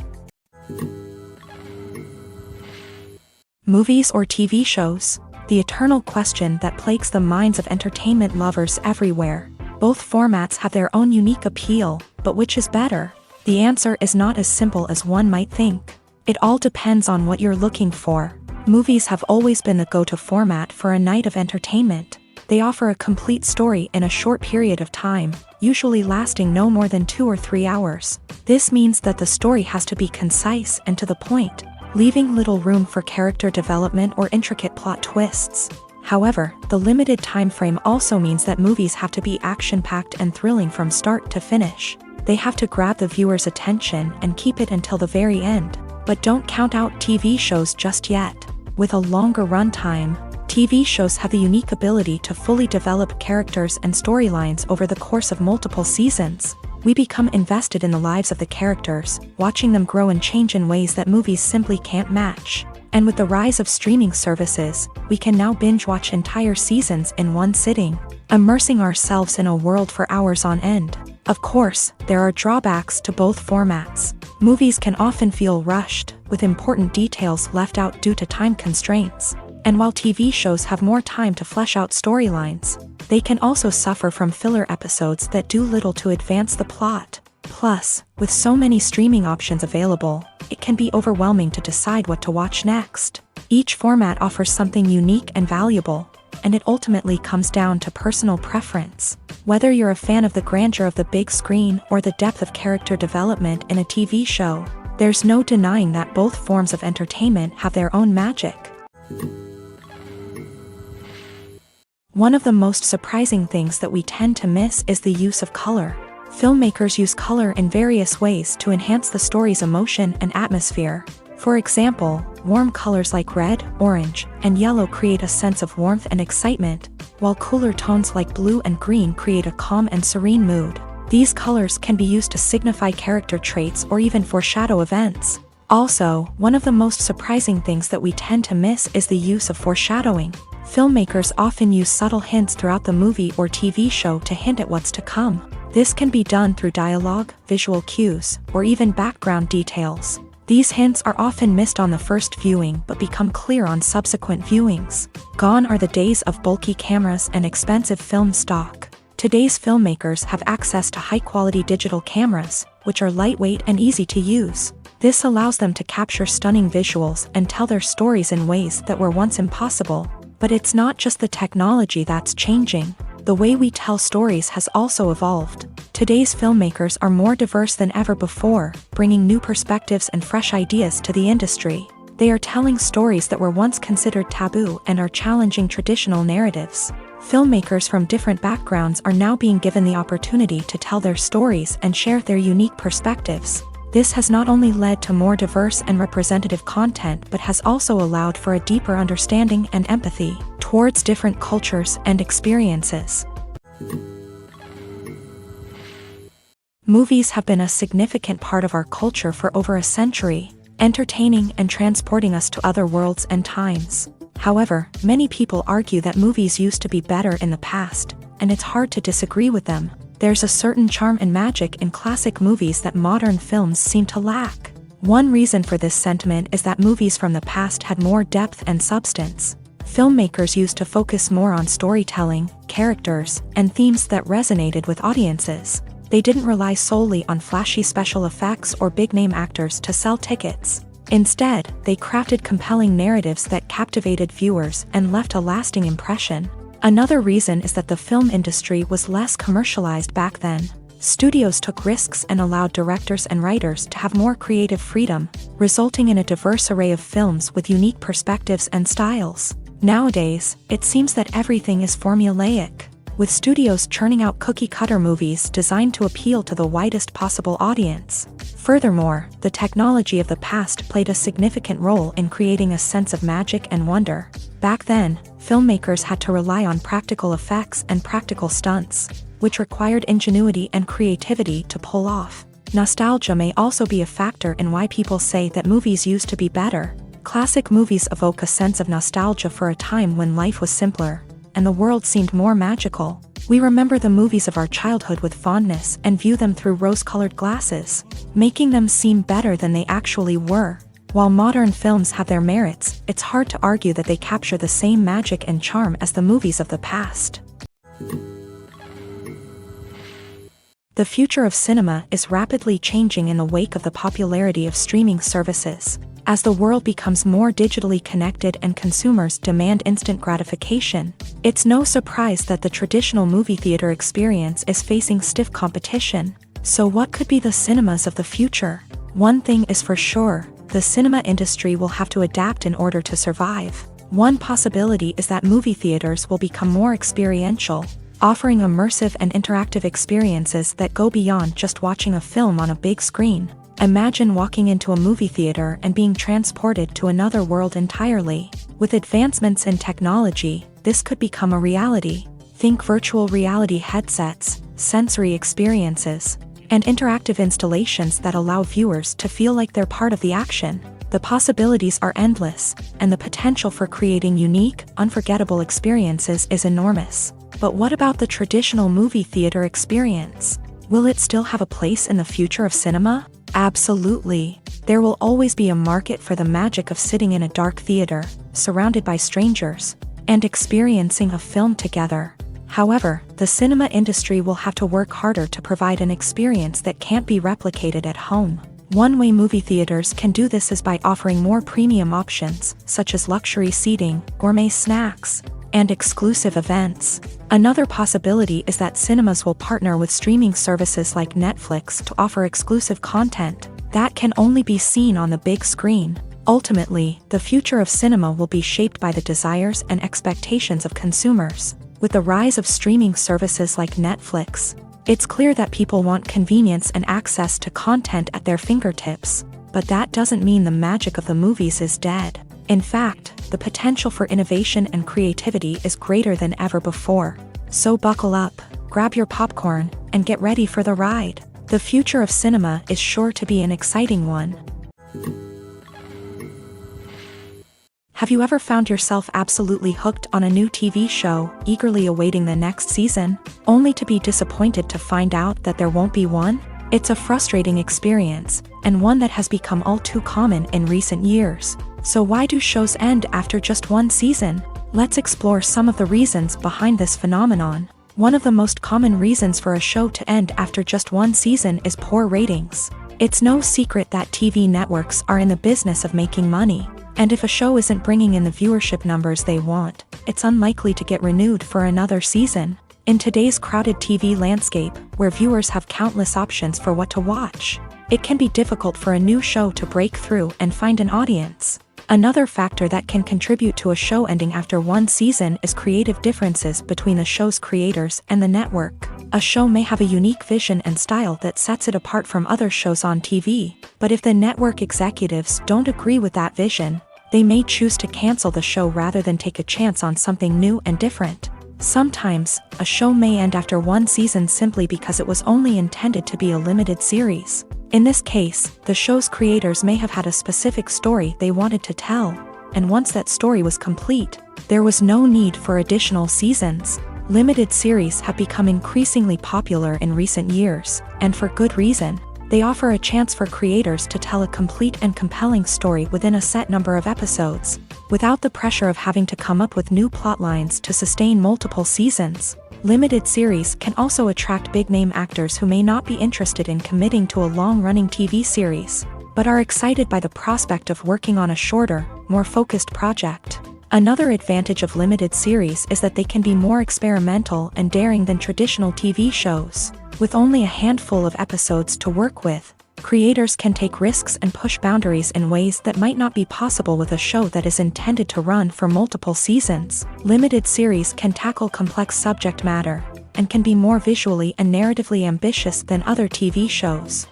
Movies or TV shows? The eternal question that plagues the minds of entertainment lovers everywhere. Both formats have their own unique appeal, but which is better? The answer is not as simple as one might think. It all depends on what you're looking for. Movies have always been the go-to format for a night of entertainment. They offer a complete story in a short period of time, usually lasting no more than 2 or 3 hours. This means that the story has to be concise and to the point, leaving little room for character development or intricate plot twists. However, the limited time frame also means that movies have to be action-packed and thrilling from start to finish. They have to grab the viewer's attention and keep it until the very end. But don't count out TV shows just yet. With a longer runtime, TV shows have the unique ability to fully develop characters and storylines over the course of multiple seasons. We become invested in the lives of the characters, watching them grow and change in ways that movies simply can't match. And with the rise of streaming services, we can now binge-watch entire seasons in one sitting, immersing ourselves in a world for hours on end. Of course, there are drawbacks to both formats. Movies can often feel rushed, with important details left out due to time constraints. And while TV shows have more time to flesh out storylines, they can also suffer from filler episodes that do little to advance the plot. Plus, with so many streaming options available, it can be overwhelming to decide what to watch next. Each format offers something unique and valuable, and it ultimately comes down to personal preference. Whether you're a fan of the grandeur of the big screen or the depth of character development in a TV show, there's no denying that both forms of entertainment have their own magic. One of the most surprising things that we tend to miss is the use of color. Filmmakers use color in various ways to enhance the story's emotion and atmosphere. For example, warm colors like red, orange, and yellow create a sense of warmth and excitement, while cooler tones like blue and green create a calm and serene mood. These colors can be used to signify character traits or even foreshadow events. Also, one of the most surprising things that we tend to miss is the use of foreshadowing. Filmmakers often use subtle hints throughout the movie or TV show to hint at what's to come. This can be done through dialogue, visual cues, or even background details. These hints are often missed on the first viewing but become clear on subsequent viewings. Gone are the days of bulky cameras and expensive film stock. Today's filmmakers have access to high-quality digital cameras, which are lightweight and easy to use. This allows them to capture stunning visuals and tell their stories in ways that were once impossible. But it's not just the technology that's changing. The way we tell stories has also evolved. Today's filmmakers are more diverse than ever before, bringing new perspectives and fresh ideas to the industry. They are telling stories that were once considered taboo and are challenging traditional narratives. Filmmakers from different backgrounds are now being given the opportunity to tell their stories and share their unique perspectives. This has not only led to more diverse and representative content but has also allowed for a deeper understanding and empathy towards different cultures and experiences. Movies have been a significant part of our culture for over a century. entertaining and transporting us to other worlds and times. However, many people argue that movies used to be better in the past, and it's hard to disagree with them. There's a certain charm and magic in classic movies that modern films seem to lack. One reason for this sentiment is that movies from the past had more depth and substance. Filmmakers used to focus more on storytelling, characters, and themes that resonated with audiences. They didn't rely solely on flashy special effects or big-name actors to sell tickets. Instead, they crafted compelling narratives that captivated viewers and left a lasting impression. Another reason is that the film industry was less commercialized back then. Studios took risks and allowed directors and writers to have more creative freedom, resulting in a diverse array of films with unique perspectives and styles. Nowadays, it seems that everything is formulaic, with studios churning out cookie-cutter movies designed to appeal to the widest possible audience. Furthermore, the technology of the past played a significant role in creating a sense of magic and wonder. Back then, filmmakers had to rely on practical effects and practical stunts, which required ingenuity and creativity to pull off. Nostalgia may also be a factor in why people say that movies used to be better. Classic movies evoke a sense of nostalgia for a time when life was simpler, and the world seemed more magical. We remember the movies of our childhood with fondness and view them through rose-colored glasses, making them seem better than they actually were. While modern films have their merits, it's hard to argue that they capture the same magic and charm as the movies of the past. The future of cinema is rapidly changing in the wake of the popularity of streaming services. As the world becomes more digitally connected and consumers demand instant gratification, it's no surprise that the traditional movie theater experience is facing stiff competition. So what could be the cinemas of the future? One thing is for sure, the cinema industry will have to adapt in order to survive. One possibility is that movie theaters will become more experiential, offering immersive and interactive experiences that go beyond just watching a film on a big screen. Imagine walking into a movie theater and being transported to another world entirely. With advancements in technology, this could become a reality. Think virtual reality headsets, sensory experiences, and interactive installations that allow viewers to feel like they're part of the action. The possibilities are endless, and the potential for creating unique, unforgettable experiences is enormous. But what about the traditional movie theater experience? Will it still have a place in the future of cinema? Absolutely. There will always be a market for the magic of sitting in a dark theater, surrounded by strangers, and experiencing a film together. However, the cinema industry will have to work harder to provide an experience that can't be replicated at home. One way movie theaters can do this is by offering more premium options, such as luxury seating, gourmet snacks, and exclusive events. Another possibility is that cinemas will partner with streaming services like Netflix to offer exclusive content that can only be seen on the big screen. Ultimately, the future of cinema will be shaped by the desires and expectations of consumers. With the rise of streaming services like Netflix, it's clear that people want convenience and access to content at their fingertips. But that doesn't mean the magic of the movies is dead. In fact, the potential for innovation and creativity is greater than ever before. So buckle up, grab your popcorn, and get ready for the ride. The future of cinema is sure to be an exciting one. Have you ever found yourself absolutely hooked on a new TV show, eagerly awaiting the next season, only to be disappointed to find out that there won't be one? It's a frustrating experience, and one that has become all too common in recent years. So why do shows end after just one season? Let's explore some of the reasons behind this phenomenon. One of the most common reasons for a show to end after just one season is poor ratings. It's no secret that TV networks are in the business of making money, and if a show isn't bringing in the viewership numbers they want, it's unlikely to get renewed for another season. In today's crowded TV landscape, where viewers have countless options for what to watch, it can be difficult for a new show to break through and find an audience. Another factor that can contribute to a show ending after one season is creative differences between the show's creators and the network. A show may have a unique vision and style that sets it apart from other shows on TV, but if the network executives don't agree with that vision, they may choose to cancel the show rather than take a chance on something new and different. Sometimes, a show may end after one season simply because it was only intended to be a limited series. In this case, the show's creators may have had a specific story they wanted to tell, and once that story was complete, there was no need for additional seasons. Limited series have become increasingly popular in recent years, and for good reason. They offer a chance for creators to tell a complete and compelling story within a set number of episodes, without the pressure of having to come up with new plotlines to sustain multiple seasons. Limited series can also attract big-name actors who may not be interested in committing to a long-running TV series, but are excited by the prospect of working on a shorter, more focused project. Another advantage of limited series is that they can be more experimental and daring than traditional TV shows. With only a handful of episodes to work with, creators can take risks and push boundaries in ways that might not be possible with a show that is intended to run for multiple seasons. Limited series can tackle complex subject matter, and can be more visually and narratively ambitious than other TV shows.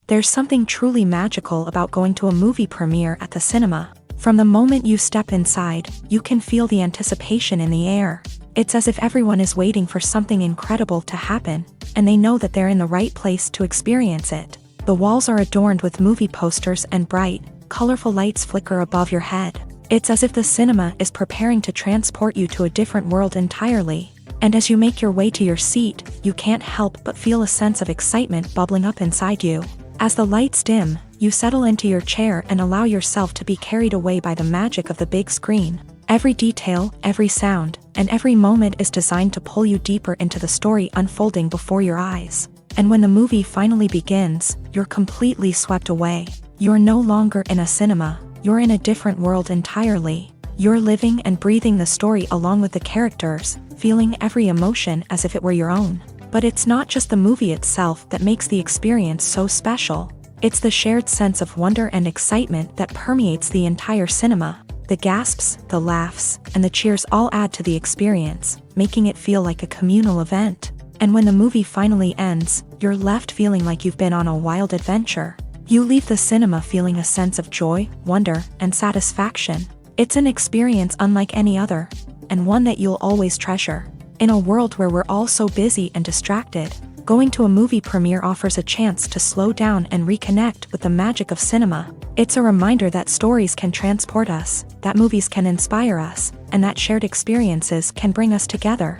There's something truly magical about going to a movie premiere at the cinema. From the moment you step inside, you can feel the anticipation in the air. It's as if everyone is waiting for something incredible to happen, and they know that they're in the right place to experience it. The walls are adorned with movie posters and bright, colorful lights flicker above your head. It's as if the cinema is preparing to transport you to a different world entirely. And as you make your way to your seat, you can't help but feel a sense of excitement bubbling up inside you. As the lights dim, you settle into your chair and allow yourself to be carried away by the magic of the big screen. Every detail, every sound, and every moment is designed to pull you deeper into the story unfolding before your eyes. And when the movie finally begins, you're completely swept away. You're no longer in a cinema, you're in a different world entirely. You're living and breathing the story along with the characters, feeling every emotion as if it were your own. But it's not just the movie itself that makes the experience so special. It's the shared sense of wonder and excitement that permeates the entire cinema. The gasps, the laughs, and the cheers all add to the experience, making it feel like a communal event. And when the movie finally ends, you're left feeling like you've been on a wild adventure. You leave the cinema feeling a sense of joy, wonder, and satisfaction. It's an experience unlike any other, and one that you'll always treasure. In a world where we're all so busy and distracted, going to a movie premiere offers a chance to slow down and reconnect with the magic of cinema. It's a reminder that stories can transport us, that movies can inspire us, and that shared experiences can bring us together.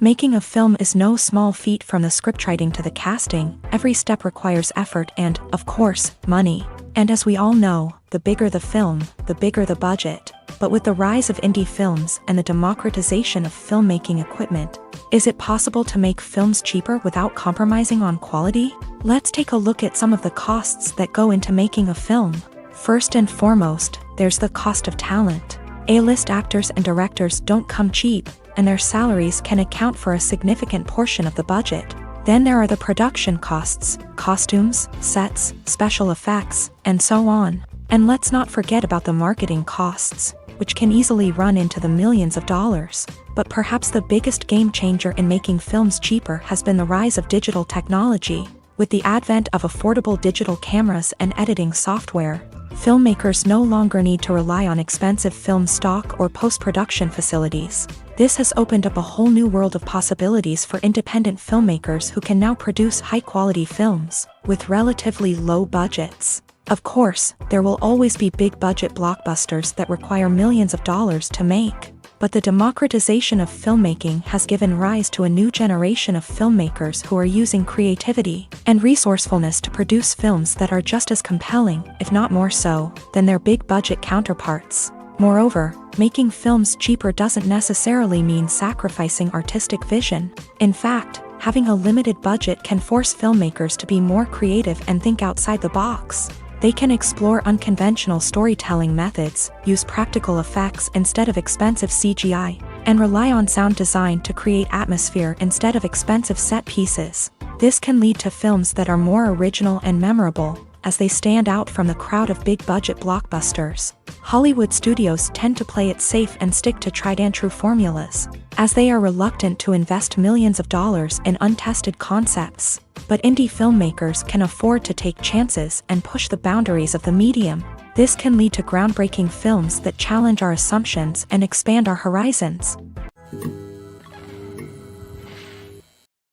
Making a film is no small feat. From the scriptwriting to the casting, every step requires effort and, of course, money. And as we all know, the bigger the film, the bigger the budget. But with the rise of indie films and the democratization of filmmaking equipment, is it possible to make films cheaper without compromising on quality? Let's take a look at some of the costs that go into making a film. First and foremost, there's the cost of talent. A-list actors and directors don't come cheap, and their salaries can account for a significant portion of the budget. Then there are the production costs, costumes, sets, special effects, and so on. And let's not forget about the marketing costs, which can easily run into the millions of dollars. But perhaps the biggest game changer in making films cheaper has been the rise of digital technology. With the advent of affordable digital cameras and editing software, filmmakers no longer need to rely on expensive film stock or post-production facilities. This has opened up a whole new world of possibilities for independent filmmakers who can now produce high-quality films with relatively low budgets. Of course, there will always be big-budget blockbusters that require millions of dollars to make. But the democratization of filmmaking has given rise to a new generation of filmmakers who are using creativity and resourcefulness to produce films that are just as compelling, if not more so, than their big-budget counterparts. Moreover, making films cheaper doesn't necessarily mean sacrificing artistic vision. In fact, having a limited budget can force filmmakers to be more creative and think outside the box. They can explore unconventional storytelling methods, use practical effects instead of expensive CGI, and rely on sound design to create atmosphere instead of expensive set pieces. This can lead to films that are more original and memorable, as they stand out from the crowd of big-budget blockbusters. Hollywood studios tend to play it safe and stick to tried-and-true formulas, as they are reluctant to invest millions of dollars in untested concepts. But indie filmmakers can afford to take chances and push the boundaries of the medium. This can lead to groundbreaking films that challenge our assumptions and expand our horizons.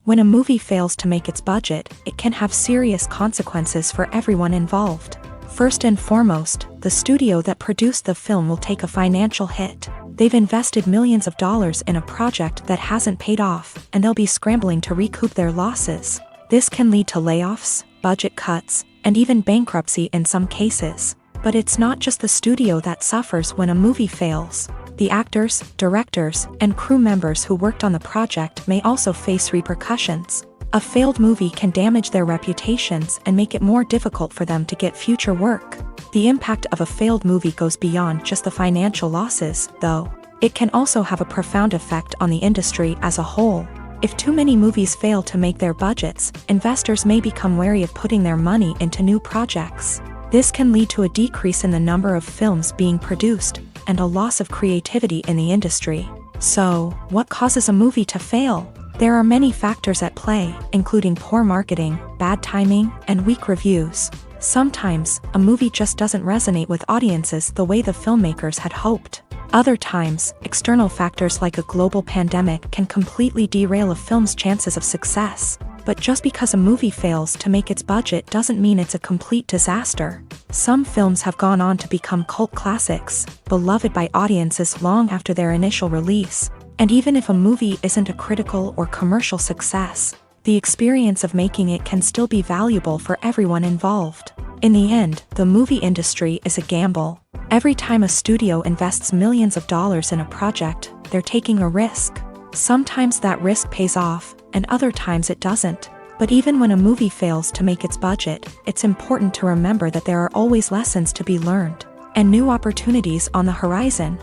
When a movie fails to make its budget, it can have serious consequences for everyone involved. First and foremost, the studio that produced the film will take a financial hit. They've invested millions of dollars in a project that hasn't paid off, and they'll be scrambling to recoup their losses. This can lead to layoffs, budget cuts, and even bankruptcy in some cases. But it's not just the studio that suffers when a movie fails. The actors, directors, and crew members who worked on the project may also face repercussions. A failed movie can damage their reputations and make it more difficult for them to get future work. The impact of a failed movie goes beyond just the financial losses, though. It can also have a profound effect on the industry as a whole. If too many movies fail to make their budgets, investors may become wary of putting their money into new projects. This can lead to a decrease in the number of films being produced, and a loss of creativity in the industry. So, what causes a movie to fail? There are many factors at play, including poor marketing, bad timing, and weak reviews. Sometimes, a movie just doesn't resonate with audiences the way the filmmakers had hoped. Other times, external factors like a global pandemic can completely derail a film's chances of success. But just because a movie fails to make its budget doesn't mean it's a complete disaster. Some films have gone on to become cult classics, beloved by audiences long after their initial release. And even if a movie isn't a critical or commercial success, the experience of making it can still be valuable for everyone involved. In the end, the movie industry is a gamble. Every time a studio invests millions of dollars in a project, they're taking a risk. Sometimes that risk pays off, and other times it doesn't. But even when a movie fails to make its budget, it's important to remember that there are always lessons to be learned, and new opportunities on the horizon.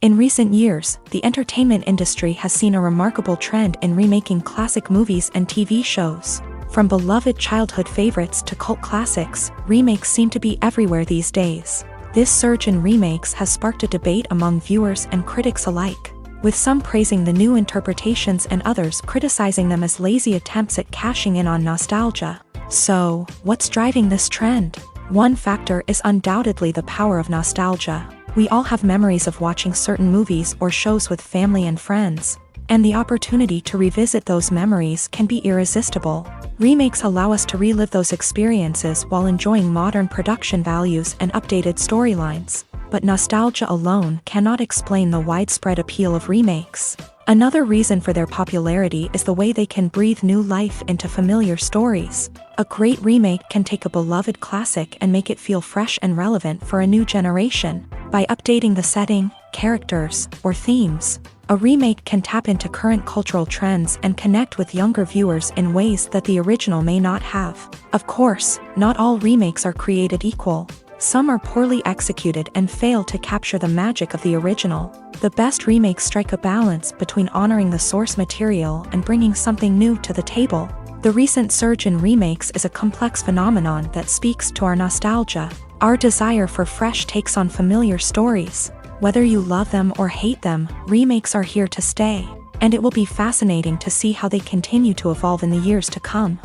In recent years, the entertainment industry has seen a remarkable trend in remaking classic movies and TV shows. From beloved childhood favorites to cult classics, remakes seem to be everywhere these days. This surge in remakes has sparked a debate among viewers and critics alike, with some praising the new interpretations and others criticizing them as lazy attempts at cashing in on nostalgia. So, what's driving this trend? One factor is undoubtedly the power of nostalgia. We all have memories of watching certain movies or shows with family and friends, and the opportunity to revisit those memories can be irresistible. Remakes allow us to relive those experiences while enjoying modern production values and updated storylines. But nostalgia alone cannot explain the widespread appeal of remakes. Another reason for their popularity is the way they can breathe new life into familiar stories. A great remake can take a beloved classic and make it feel fresh and relevant for a new generation. By updating the setting, characters, or themes, a remake can tap into current cultural trends and connect with younger viewers in ways that the original may not have. Of course, not all remakes are created equal. Some are poorly executed and fail to capture the magic of the original. The best remakes strike a balance between honoring the source material and bringing something new to the table. The recent surge in remakes is a complex phenomenon that speaks to our nostalgia, our desire for fresh takes on familiar stories. Whether you love them or hate them, remakes are here to stay, and it will be fascinating to see how they continue to evolve in the years to come.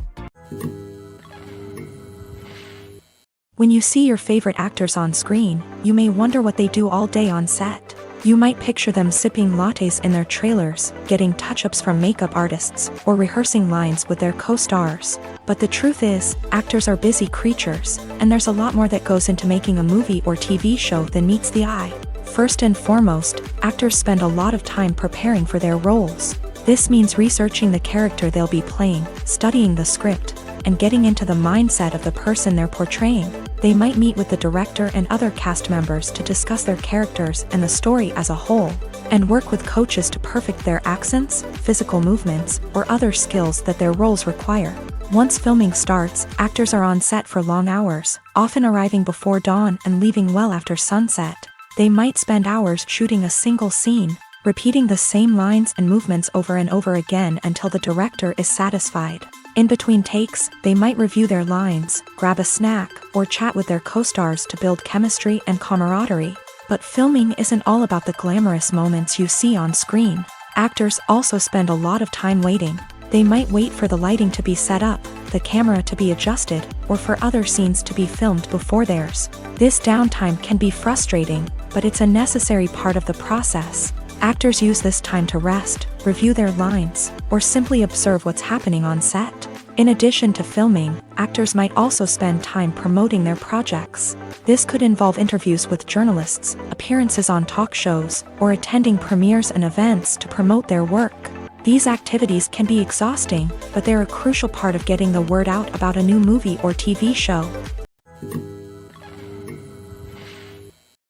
When you see your favorite actors on screen, you may wonder what they do all day on set. You might picture them sipping lattes in their trailers, getting touch-ups from makeup artists, or rehearsing lines with their co-stars. But the truth is, actors are busy creatures, and there's a lot more that goes into making a movie or TV show than meets the eye. First and foremost, actors spend a lot of time preparing for their roles. This means researching the character they'll be playing, studying the script, and getting into the mindset of the person they're portraying. They might meet with the director and other cast members to discuss their characters and the story as a whole, and work with coaches to perfect their accents, physical movements, or other skills that their roles require. Once filming starts, actors are on set for long hours, often arriving before dawn and leaving well after sunset. They might spend hours shooting a single scene, repeating the same lines and movements over and over again until the director is satisfied. In between takes, they might review their lines, grab a snack, or chat with their co-stars to build chemistry and camaraderie. But filming isn't all about the glamorous moments you see on screen. Actors also spend a lot of time waiting. They might wait for the lighting to be set up, the camera to be adjusted, or for other scenes to be filmed before theirs. This downtime can be frustrating, but it's a necessary part of the process. Actors use this time to rest, review their lines, or simply observe what's happening on set. In addition to filming, actors might also spend time promoting their projects. This could involve interviews with journalists, appearances on talk shows, or attending premieres and events to promote their work. These activities can be exhausting, but they're a crucial part of getting the word out about a new movie or TV show.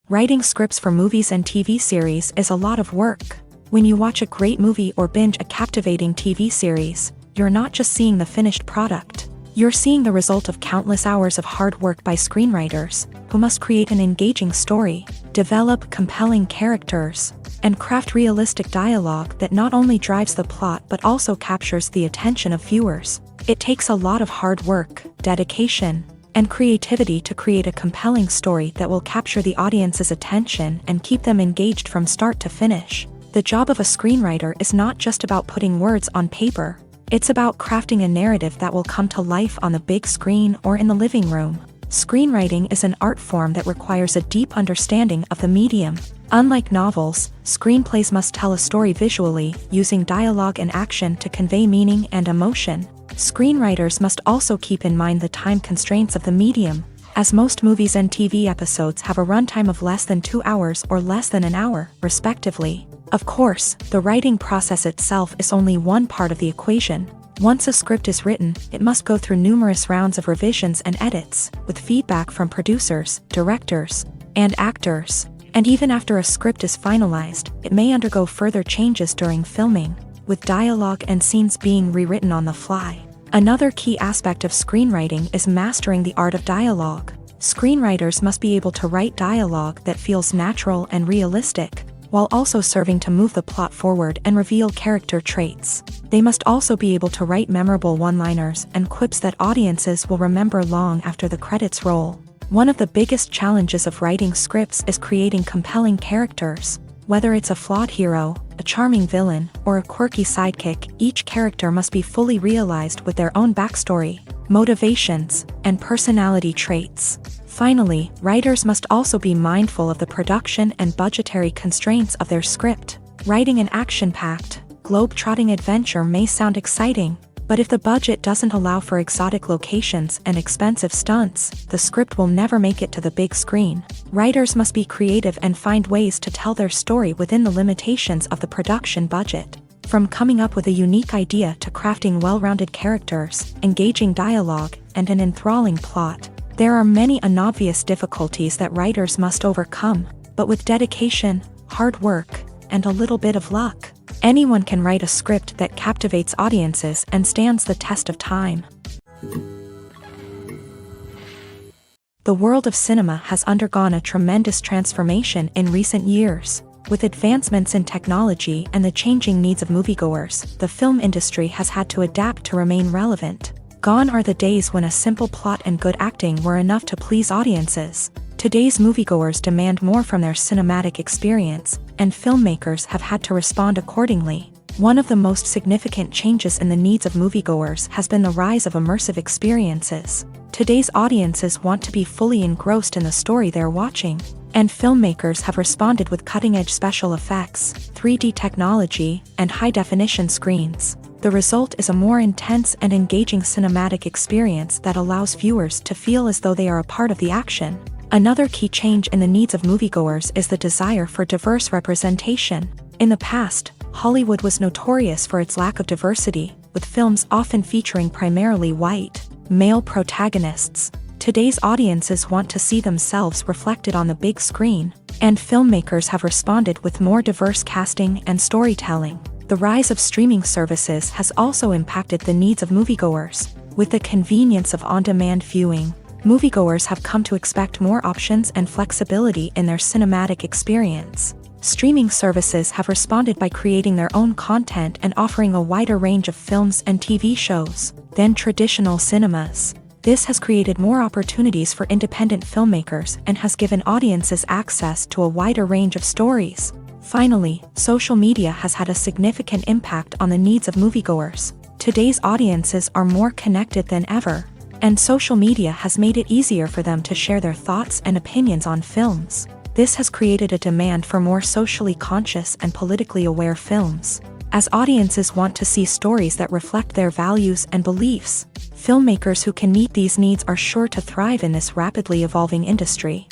Writing scripts for movies and TV series is a lot of work. When you watch a great movie or binge a captivating TV series, you're not just seeing the finished product. You're seeing the result of countless hours of hard work by screenwriters, who must create an engaging story, develop compelling characters, and craft realistic dialogue that not only drives the plot but also captures the attention of viewers. It takes a lot of hard work, dedication, and creativity to create a compelling story that will capture the audience's attention and keep them engaged from start to finish. The job of a screenwriter is not just about putting words on paper. It's about crafting a narrative that will come to life on the big screen or in the living room. Screenwriting is an art form that requires a deep understanding of the medium. Unlike novels, screenplays must tell a story visually, using dialogue and action to convey meaning and emotion. Screenwriters must also keep in mind the time constraints of the medium, as most movies and TV episodes have a runtime of less than 2 hours or less than an hour, respectively. Of course, the writing process itself is only one part of the equation. Once a script is written, it must go through numerous rounds of revisions and edits, with feedback from producers, directors, and actors. And even after a script is finalized, it may undergo further changes during filming, with dialogue and scenes being rewritten on the fly. Another key aspect of screenwriting is mastering the art of dialogue. Screenwriters must be able to write dialogue that feels natural and realistic, while also serving to move the plot forward and reveal character traits. They must also be able to write memorable one-liners and quips that audiences will remember long after the credits roll. One of the biggest challenges of writing scripts is creating compelling characters. Whether it's a flawed hero, a charming villain, or a quirky sidekick, each character must be fully realized with their own backstory, motivations, and personality traits. Finally, writers must also be mindful of the production and budgetary constraints of their script. Writing an action-packed, globe-trotting adventure may sound exciting, but if the budget doesn't allow for exotic locations and expensive stunts, the script will never make it to the big screen. Writers must be creative and find ways to tell their story within the limitations of the production budget. From coming up with a unique idea to crafting well-rounded characters, engaging dialogue, and an enthralling plot, there are many unobvious difficulties that writers must overcome, but with dedication, hard work, and a little bit of luck, anyone can write a script that captivates audiences and stands the test of time. The world of cinema has undergone a tremendous transformation in recent years. With advancements in technology and the changing needs of moviegoers, the film industry has had to adapt to remain relevant. Gone are the days when a simple plot and good acting were enough to please audiences. Today's moviegoers demand more from their cinematic experience, and filmmakers have had to respond accordingly. One of the most significant changes in the needs of moviegoers has been the rise of immersive experiences. Today's audiences want to be fully engrossed in the story they're watching, and filmmakers have responded with cutting-edge special effects, 3D technology, and high-definition screens. The result is a more intense and engaging cinematic experience that allows viewers to feel as though they are a part of the action. Another key change in the needs of moviegoers is the desire for diverse representation. In the past, Hollywood was notorious for its lack of diversity, with films often featuring primarily white, male protagonists. Today's audiences want to see themselves reflected on the big screen, and filmmakers have responded with more diverse casting and storytelling. The rise of streaming services has also impacted the needs of moviegoers. With the convenience of on-demand viewing, moviegoers have come to expect more options and flexibility in their cinematic experience. Streaming services have responded by creating their own content and offering a wider range of films and TV shows than traditional cinemas. This has created more opportunities for independent filmmakers and has given audiences access to a wider range of stories. Finally, social media has had a significant impact on the needs of moviegoers. Today's audiences are more connected than ever, and social media has made it easier for them to share their thoughts and opinions on films. This has created a demand for more socially conscious and politically aware films. As audiences want to see stories that reflect their values and beliefs, filmmakers who can meet these needs are sure to thrive in this rapidly evolving industry.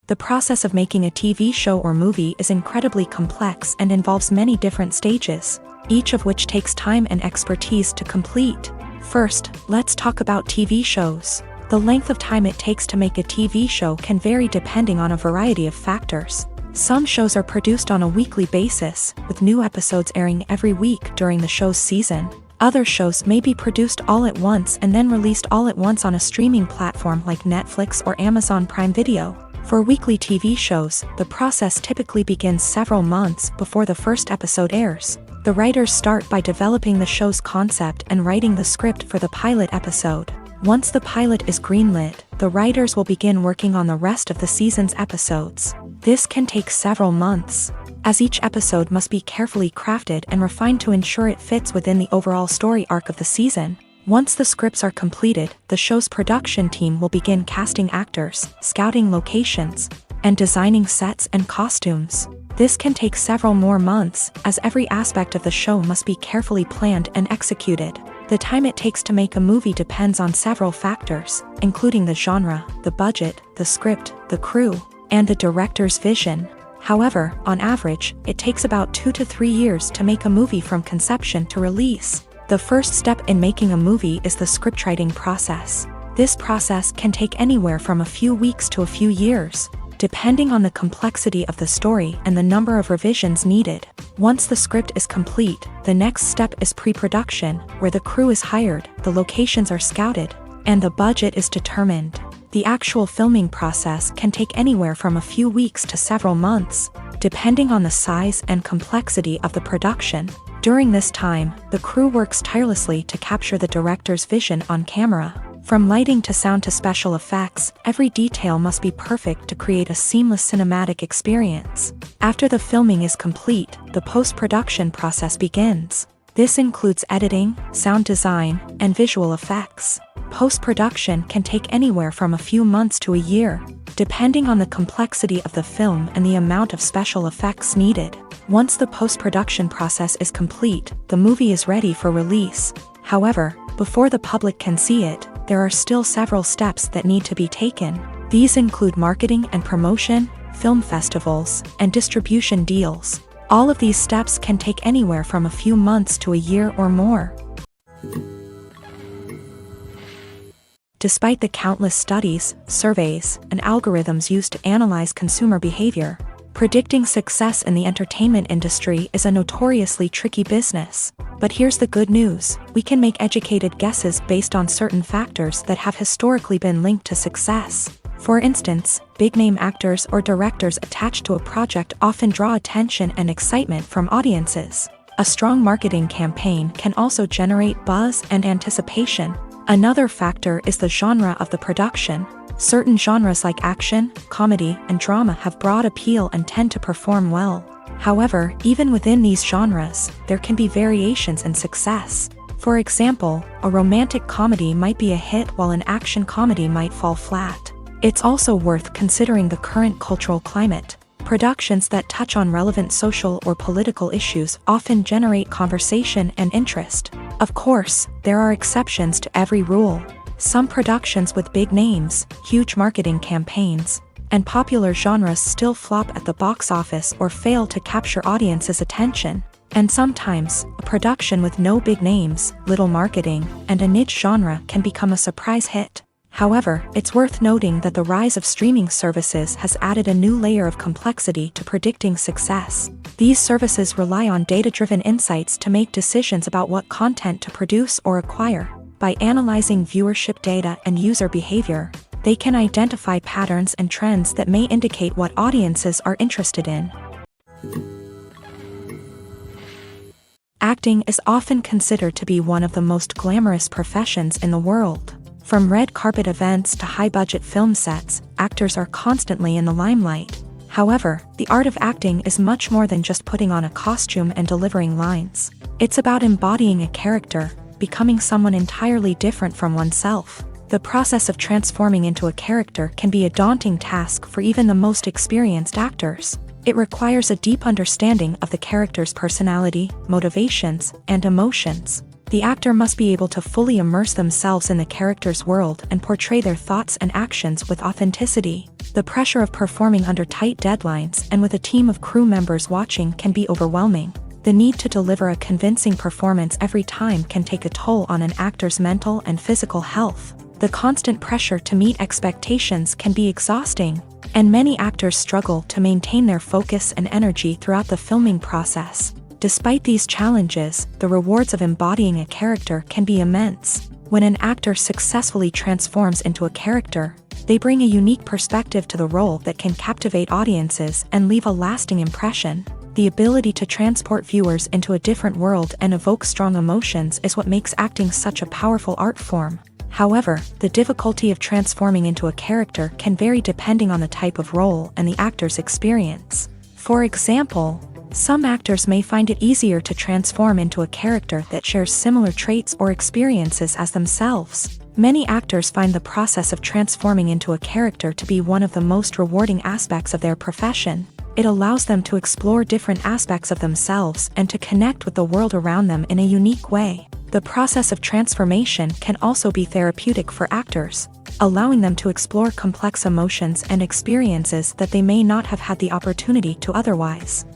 The process of making a TV show or movie is incredibly complex and involves many different stages, each of which takes time and expertise to complete. First, let's talk about TV shows. The length of time it takes to make a TV show can vary depending on a variety of factors. Some shows are produced on a weekly basis, with new episodes airing every week during the show's season. Other shows may be produced all at once and then released all at once on a streaming platform like Netflix or Amazon Prime Video. For weekly TV shows, the process typically begins several months before the first episode airs. The writers start by developing the show's concept and writing the script for the pilot episode. Once the pilot is greenlit, the writers will begin working on the rest of the season's episodes. This can take several months, as each episode must be carefully crafted and refined to ensure it fits within the overall story arc of the season. Once the scripts are completed, the show's production team will begin casting actors, scouting locations, and designing sets and costumes. This can take several more months, as every aspect of the show must be carefully planned and executed. The time it takes to make a movie depends on several factors, including the genre, the budget, the script, the crew, and the director's vision. However, on average, it takes about 2 to 3 years to make a movie from conception to release. The first step in making a movie is the scriptwriting process. This process can take anywhere from a few weeks to a few years, depending on the complexity of the story and the number of revisions needed. Once the script is complete, the next step is pre-production, where the crew is hired, the locations are scouted, and the budget is determined. The actual filming process can take anywhere from a few weeks to several months, depending on the size and complexity of the production. During this time, the crew works tirelessly to capture the director's vision on camera. From lighting to sound to special effects, every detail must be perfect to create a seamless cinematic experience. After the filming is complete, the post-production process begins. This includes editing, sound design, and visual effects. Post-production can take anywhere from a few months to a year, depending on the complexity of the film and the amount of special effects needed. Once the post-production process is complete, the movie is ready for release. However, before the public can see it, there are still several steps that need to be taken. These include marketing and promotion, film festivals, and distribution deals. All of these steps can take anywhere from a few months to a year or more. Despite the countless studies, surveys, and algorithms used to analyze consumer behavior, predicting success in the entertainment industry is a notoriously tricky business. But here's the good news: we can make educated guesses based on certain factors that have historically been linked to success. For instance, big-name actors or directors attached to a project often draw attention and excitement from audiences. A strong marketing campaign can also generate buzz and anticipation. Another factor is the genre of the production. Certain genres like action, comedy, and drama have broad appeal and tend to perform well. However, even within these genres, there can be variations in success. For example, a romantic comedy might be a hit while an action comedy might fall flat. It's also worth considering the current cultural climate. Productions that touch on relevant social or political issues often generate conversation and interest. Of course, there are exceptions to every rule. Some productions with big names, huge marketing campaigns, and popular genres still flop at the box office or fail to capture audiences' attention. And sometimes, a production with no big names, little marketing, and a niche genre can become a surprise hit. However, it's worth noting that the rise of streaming services has added a new layer of complexity to predicting success. These services rely on data-driven insights to make decisions about what content to produce or acquire. By analyzing viewership data and user behavior, they can identify patterns and trends that may indicate what audiences are interested in. Acting is often considered to be one of the most glamorous professions in the world. From red carpet events to high-budget film sets, actors are constantly in the limelight. However, the art of acting is much more than just putting on a costume and delivering lines. It's about embodying a character, becoming someone entirely different from oneself. The process of transforming into a character can be a daunting task for even the most experienced actors. It requires a deep understanding of the character's personality, motivations, and emotions. The actor must be able to fully immerse themselves in the character's world and portray their thoughts and actions with authenticity. The pressure of performing under tight deadlines and with a team of crew members watching can be overwhelming. The need to deliver a convincing performance every time can take a toll on an actor's mental and physical health. The constant pressure to meet expectations can be exhausting, and many actors struggle to maintain their focus and energy throughout the filming process. Despite these challenges, the rewards of embodying a character can be immense. When an actor successfully transforms into a character, they bring a unique perspective to the role that can captivate audiences and leave a lasting impression. The ability to transport viewers into a different world and evoke strong emotions is what makes acting such a powerful art form. However, the difficulty of transforming into a character can vary depending on the type of role and the actor's experience. For example, some actors may find it easier to transform into a character that shares similar traits or experiences as themselves. Many actors find the process of transforming into a character to be one of the most rewarding aspects of their profession. It allows them to explore different aspects of themselves and to connect with the world around them in a unique way. The process of transformation can also be therapeutic for actors, allowing them to explore complex emotions and experiences that they may not have had the opportunity to otherwise.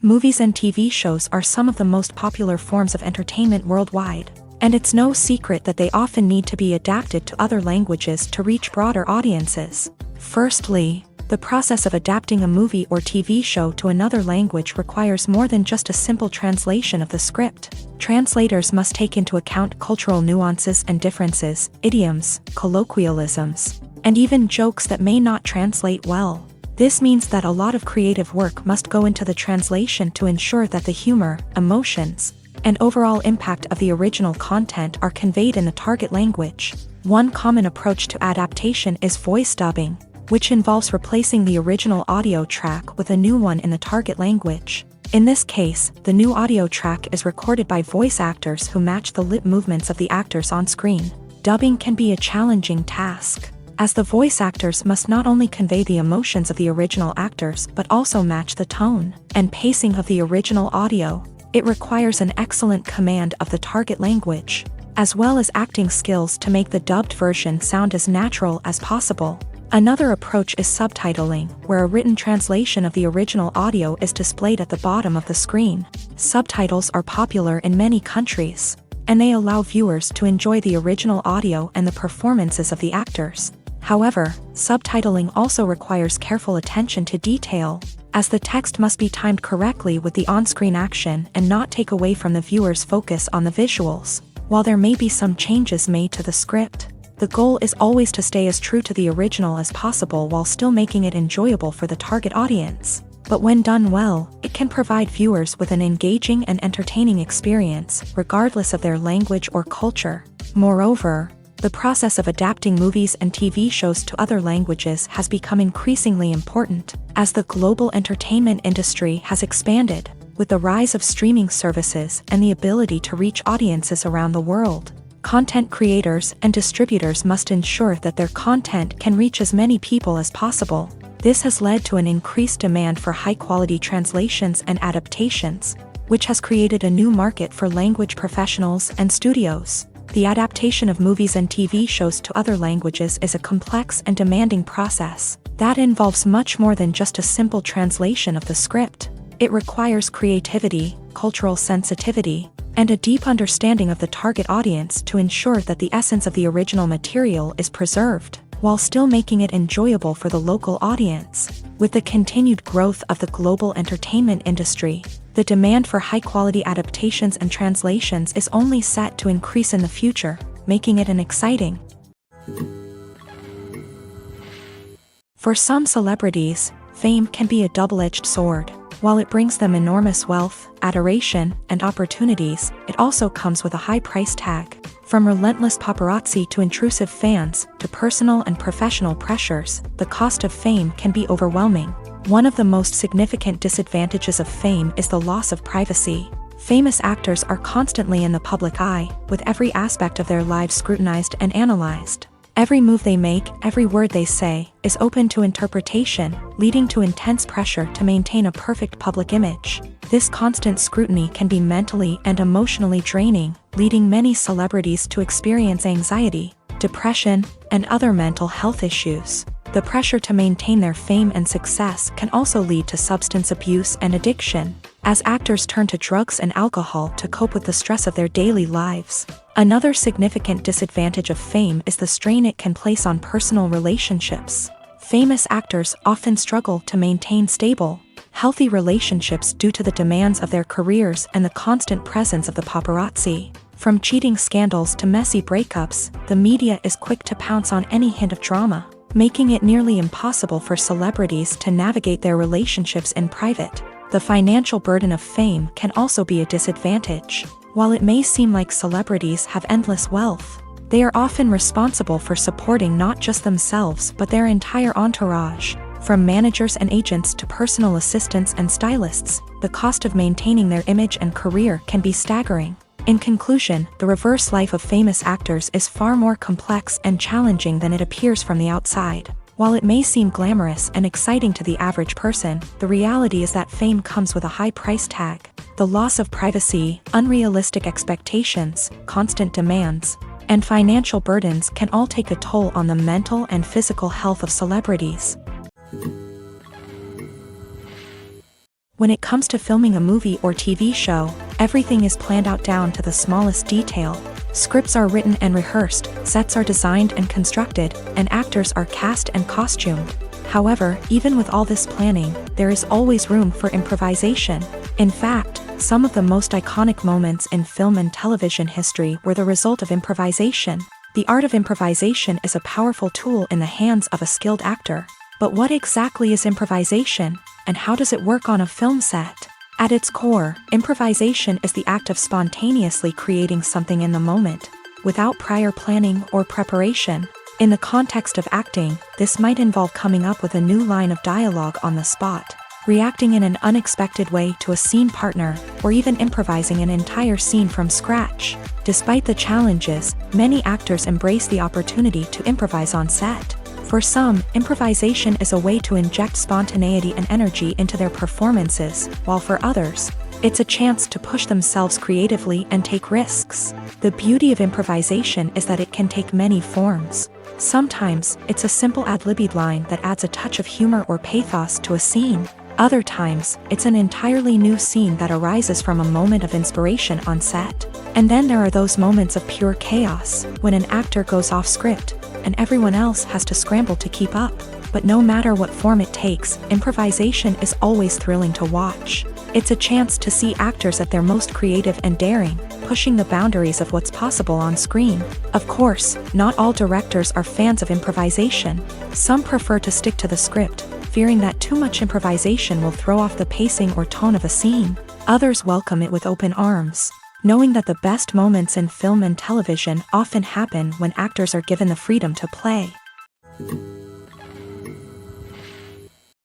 Movies and TV shows are some of the most popular forms of entertainment worldwide, and it's no secret that they often need to be adapted to other languages to reach broader audiences. Firstly, the process of adapting a movie or TV show to another language requires more than just a simple translation of the script. Translators must take into account cultural nuances and differences, idioms, colloquialisms, and even jokes that may not translate well. This means that a lot of creative work must go into the translation to ensure that the humor, emotions, and overall impact of the original content are conveyed in the target language. One common approach to adaptation is voice dubbing, which involves replacing the original audio track with a new one in the target language. In this case, the new audio track is recorded by voice actors who match the lip movements of the actors on screen. Dubbing can be a challenging task, as the voice actors must not only convey the emotions of the original actors but also match the tone and pacing of the original audio. It requires an excellent command of the target language, as well as acting skills to make the dubbed version sound as natural as possible. Another approach is subtitling, where a written translation of the original audio is displayed at the bottom of the screen. Subtitles are popular in many countries, and they allow viewers to enjoy the original audio and the performances of the actors. However, subtitling also requires careful attention to detail, as the text must be timed correctly with the on-screen action and not take away from the viewer's focus on the visuals. While there may be some changes made to the script, the goal is always to stay as true to the original as possible while still making it enjoyable for the target audience. But when done well, it can provide viewers with an engaging and entertaining experience, regardless of their language or culture. Moreover, the process of adapting movies and TV shows to other languages has become increasingly important, as the global entertainment industry has expanded, with the rise of streaming services and the ability to reach audiences around the world. Content creators and distributors must ensure that their content can reach as many people as possible. This has led to an increased demand for high-quality translations and adaptations, which has created a new market for language professionals and studios. The adaptation of movies and TV shows to other languages is a complex and demanding process that involves much more than just a simple translation of the script. It requires creativity, cultural sensitivity, and a deep understanding of the target audience to ensure that the essence of the original material is preserved, while still making it enjoyable for the local audience. With the continued growth of the global entertainment industry, the demand for high-quality adaptations and translations is only set to increase in the future, making it an exciting. For some celebrities, fame can be a double-edged sword. While it brings them enormous wealth, adoration, and opportunities, it also comes with a high price tag. From relentless paparazzi to intrusive fans, to personal and professional pressures, the cost of fame can be overwhelming. One of the most significant disadvantages of fame is the loss of privacy. Famous actors are constantly in the public eye, with every aspect of their lives scrutinized and analyzed. Every move they make, every word they say, is open to interpretation, leading to intense pressure to maintain a perfect public image. This constant scrutiny can be mentally and emotionally draining, leading many celebrities to experience anxiety, depression, and other mental health issues. The pressure to maintain their fame and success can also lead to substance abuse and addiction, as actors turn to drugs and alcohol to cope with the stress of their daily lives. Another significant disadvantage of fame is the strain it can place on personal relationships. Famous actors often struggle to maintain stable, healthy relationships due to the demands of their careers and the constant presence of the paparazzi. From cheating scandals to messy breakups, the media is quick to pounce on any hint of drama, making it nearly impossible for celebrities to navigate their relationships in private. The financial burden of fame can also be a disadvantage. While it may seem like celebrities have endless wealth, they are often responsible for supporting not just themselves but their entire entourage. From managers and agents to personal assistants and stylists, the cost of maintaining their image and career can be staggering. In conclusion, the reverse life of famous actors is far more complex and challenging than it appears from the outside. While it may seem glamorous and exciting to the average person, the reality is that fame comes with a high price tag. The loss of privacy, unrealistic expectations, constant demands, and financial burdens can all take a toll on the mental and physical health of celebrities. When it comes to filming a movie or TV show, everything is planned out down to the smallest detail. Scripts are written and rehearsed, sets are designed and constructed, and actors are cast and costumed. However, even with all this planning, there is always room for improvisation. In fact, some of the most iconic moments in film and television history were the result of improvisation. The art of improvisation is a powerful tool in the hands of a skilled actor. But what exactly is improvisation, and how does it work on a film set? At its core, improvisation is the act of spontaneously creating something in the moment, without prior planning or preparation. In the context of acting, this might involve coming up with a new line of dialogue on the spot, reacting in an unexpected way to a scene partner, or even improvising an entire scene from scratch. Despite the challenges, many actors embrace the opportunity to improvise on set. For some, improvisation is a way to inject spontaneity and energy into their performances, while for others, it's a chance to push themselves creatively and take risks. The beauty of improvisation is that it can take many forms. Sometimes, it's a simple ad-libbed line that adds a touch of humor or pathos to a scene. Other times, it's an entirely new scene that arises from a moment of inspiration on set. And then there are those moments of pure chaos, when an actor goes off script, and everyone else has to scramble to keep up. But no matter what form it takes, improvisation is always thrilling to watch. It's a chance to see actors at their most creative and daring, pushing the boundaries of what's possible on screen. Of course, not all directors are fans of improvisation. Some prefer to stick to the script, fearing that too much improvisation will throw off the pacing or tone of a scene. Others welcome it with open arms, knowing that the best moments in film and television often happen when actors are given the freedom to play.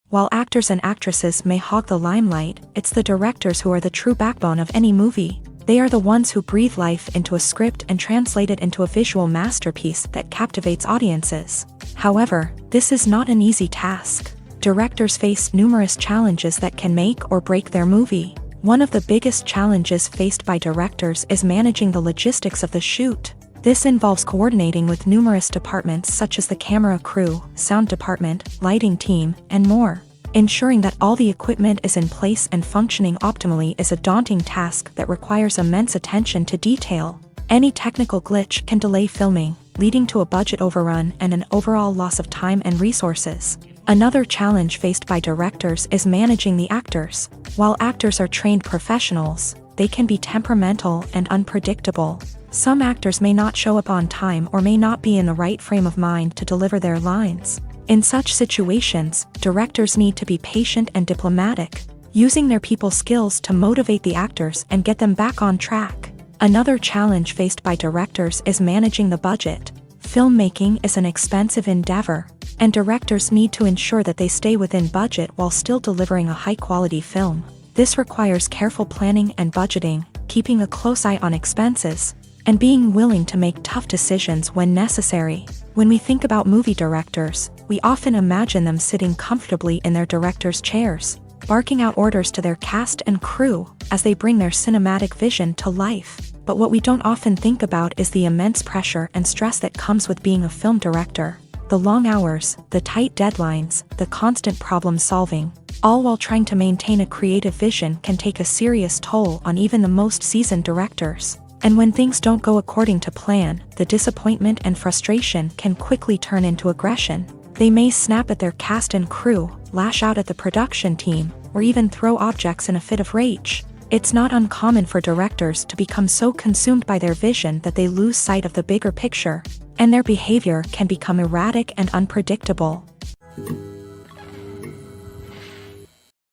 While actors and actresses may hog the limelight, it's the directors who are the true backbone of any movie. They are the ones who breathe life into a script and translate it into a visual masterpiece that captivates audiences. However, this is not an easy task. Directors face numerous challenges that can make or break their movie. One of the biggest challenges faced by directors is managing the logistics of the shoot. This involves coordinating with numerous departments such as the camera crew, sound department, lighting team, and more. Ensuring that all the equipment is in place and functioning optimally is a daunting task that requires immense attention to detail. Any technical glitch can delay filming, leading to a budget overrun and an overall loss of time and resources. Another challenge faced by directors is managing the actors. While actors are trained professionals, they can be temperamental and unpredictable. Some actors may not show up on time or may not be in the right frame of mind to deliver their lines. In such situations, directors need to be patient and diplomatic, using their people skills to motivate the actors and get them back on track. Another challenge faced by directors is managing the budget. Filmmaking is an expensive endeavor, and directors need to ensure that they stay within budget while still delivering a high-quality film. This requires careful planning and budgeting, keeping a close eye on expenses, and being willing to make tough decisions when necessary. When we think about movie directors, we often imagine them sitting comfortably in their director's chairs, barking out orders to their cast and crew as they bring their cinematic vision to life. But what we don't often think about is the immense pressure and stress that comes with being a film director. The long hours, the tight deadlines, the constant problem solving, all while trying to maintain a creative vision can take a serious toll on even the most seasoned directors. And when things don't go according to plan, the disappointment and frustration can quickly turn into aggression. They may snap at their cast and crew, lash out at the production team, or even throw objects in a fit of rage. It's not uncommon for directors to become so consumed by their vision that they lose sight of the bigger picture, and their behavior can become erratic and unpredictable.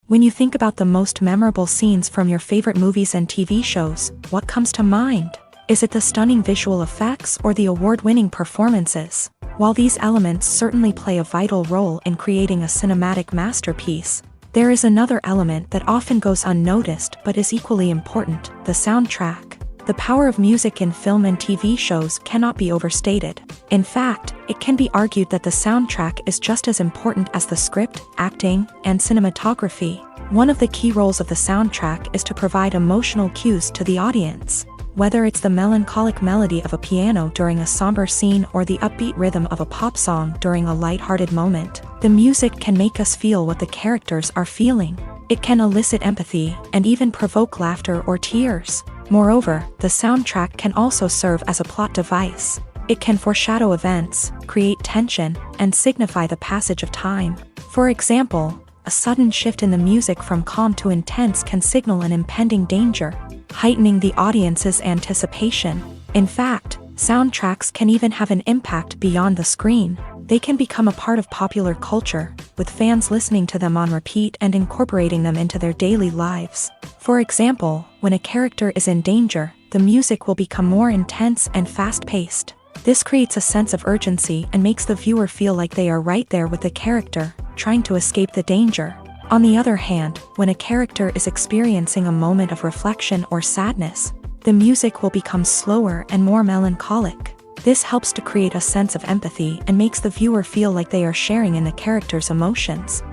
When you think about the most memorable scenes from your favorite movies and TV shows, what comes to mind? Is it the stunning visual effects or the award-winning performances? While these elements certainly play a vital role in creating a cinematic masterpiece, there is another element that often goes unnoticed but is equally important: the soundtrack. The power of music in film and TV shows cannot be overstated. In fact, it can be argued that the soundtrack is just as important as the script, acting, and cinematography. One of the key roles of the soundtrack is to provide emotional cues to the audience. Whether it's the melancholic melody of a piano during a somber scene or the upbeat rhythm of a pop song during a light-hearted moment, the music can make us feel what the characters are feeling. It can elicit empathy and even provoke laughter or tears. Moreover, the soundtrack can also serve as a plot device. It can foreshadow events, create tension, and signify the passage of time. For example, a sudden shift in the music from calm to intense can signal an impending danger, heightening the audience's anticipation. In fact, soundtracks can even have an impact beyond the screen. They can become a part of popular culture, with fans listening to them on repeat and incorporating them into their daily lives. For example, when a character is in danger, the music will become more intense and fast-paced. This creates a sense of urgency and makes the viewer feel like they are right there with the character, trying to escape the danger. On the other hand, when a character is experiencing a moment of reflection or sadness, the music will become slower and more melancholic. This helps to create a sense of empathy and makes the viewer feel like they are sharing in the character's emotions.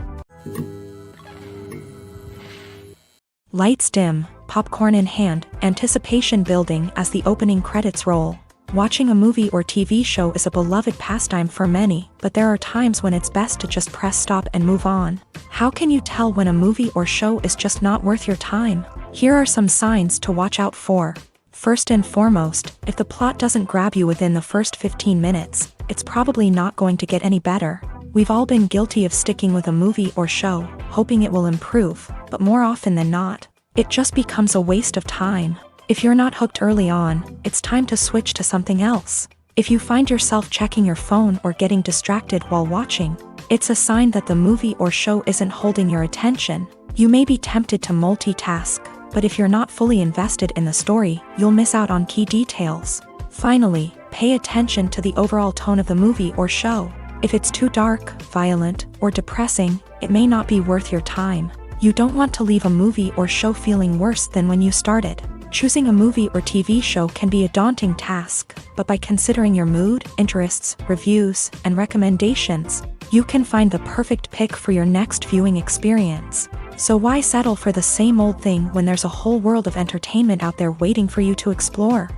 Lights dim, popcorn in hand, anticipation building as the opening credits roll. Watching a movie or TV show is a beloved pastime for many, but there are times when it's best to just press stop and move on. How can you tell when a movie or show is just not worth your time? Here are some signs to watch out for. First and foremost, if the plot doesn't grab you within the first 15 minutes, it's probably not going to get any better. We've all been guilty of sticking with a movie or show, hoping it will improve, but more often than not, it just becomes a waste of time. If you're not hooked early on, it's time to switch to something else. If you find yourself checking your phone or getting distracted while watching, it's a sign that the movie or show isn't holding your attention. You may be tempted to multitask, but if you're not fully invested in the story, you'll miss out on key details. Finally, pay attention to the overall tone of the movie or show. If it's too dark, violent, or depressing, it may not be worth your time. You don't want to leave a movie or show feeling worse than when you started. Choosing a movie or TV show can be a daunting task, but by considering your mood, interests, reviews, and recommendations, you can find the perfect pick for your next viewing experience. So why settle for the same old thing when there's a whole world of entertainment out there waiting for you to explore?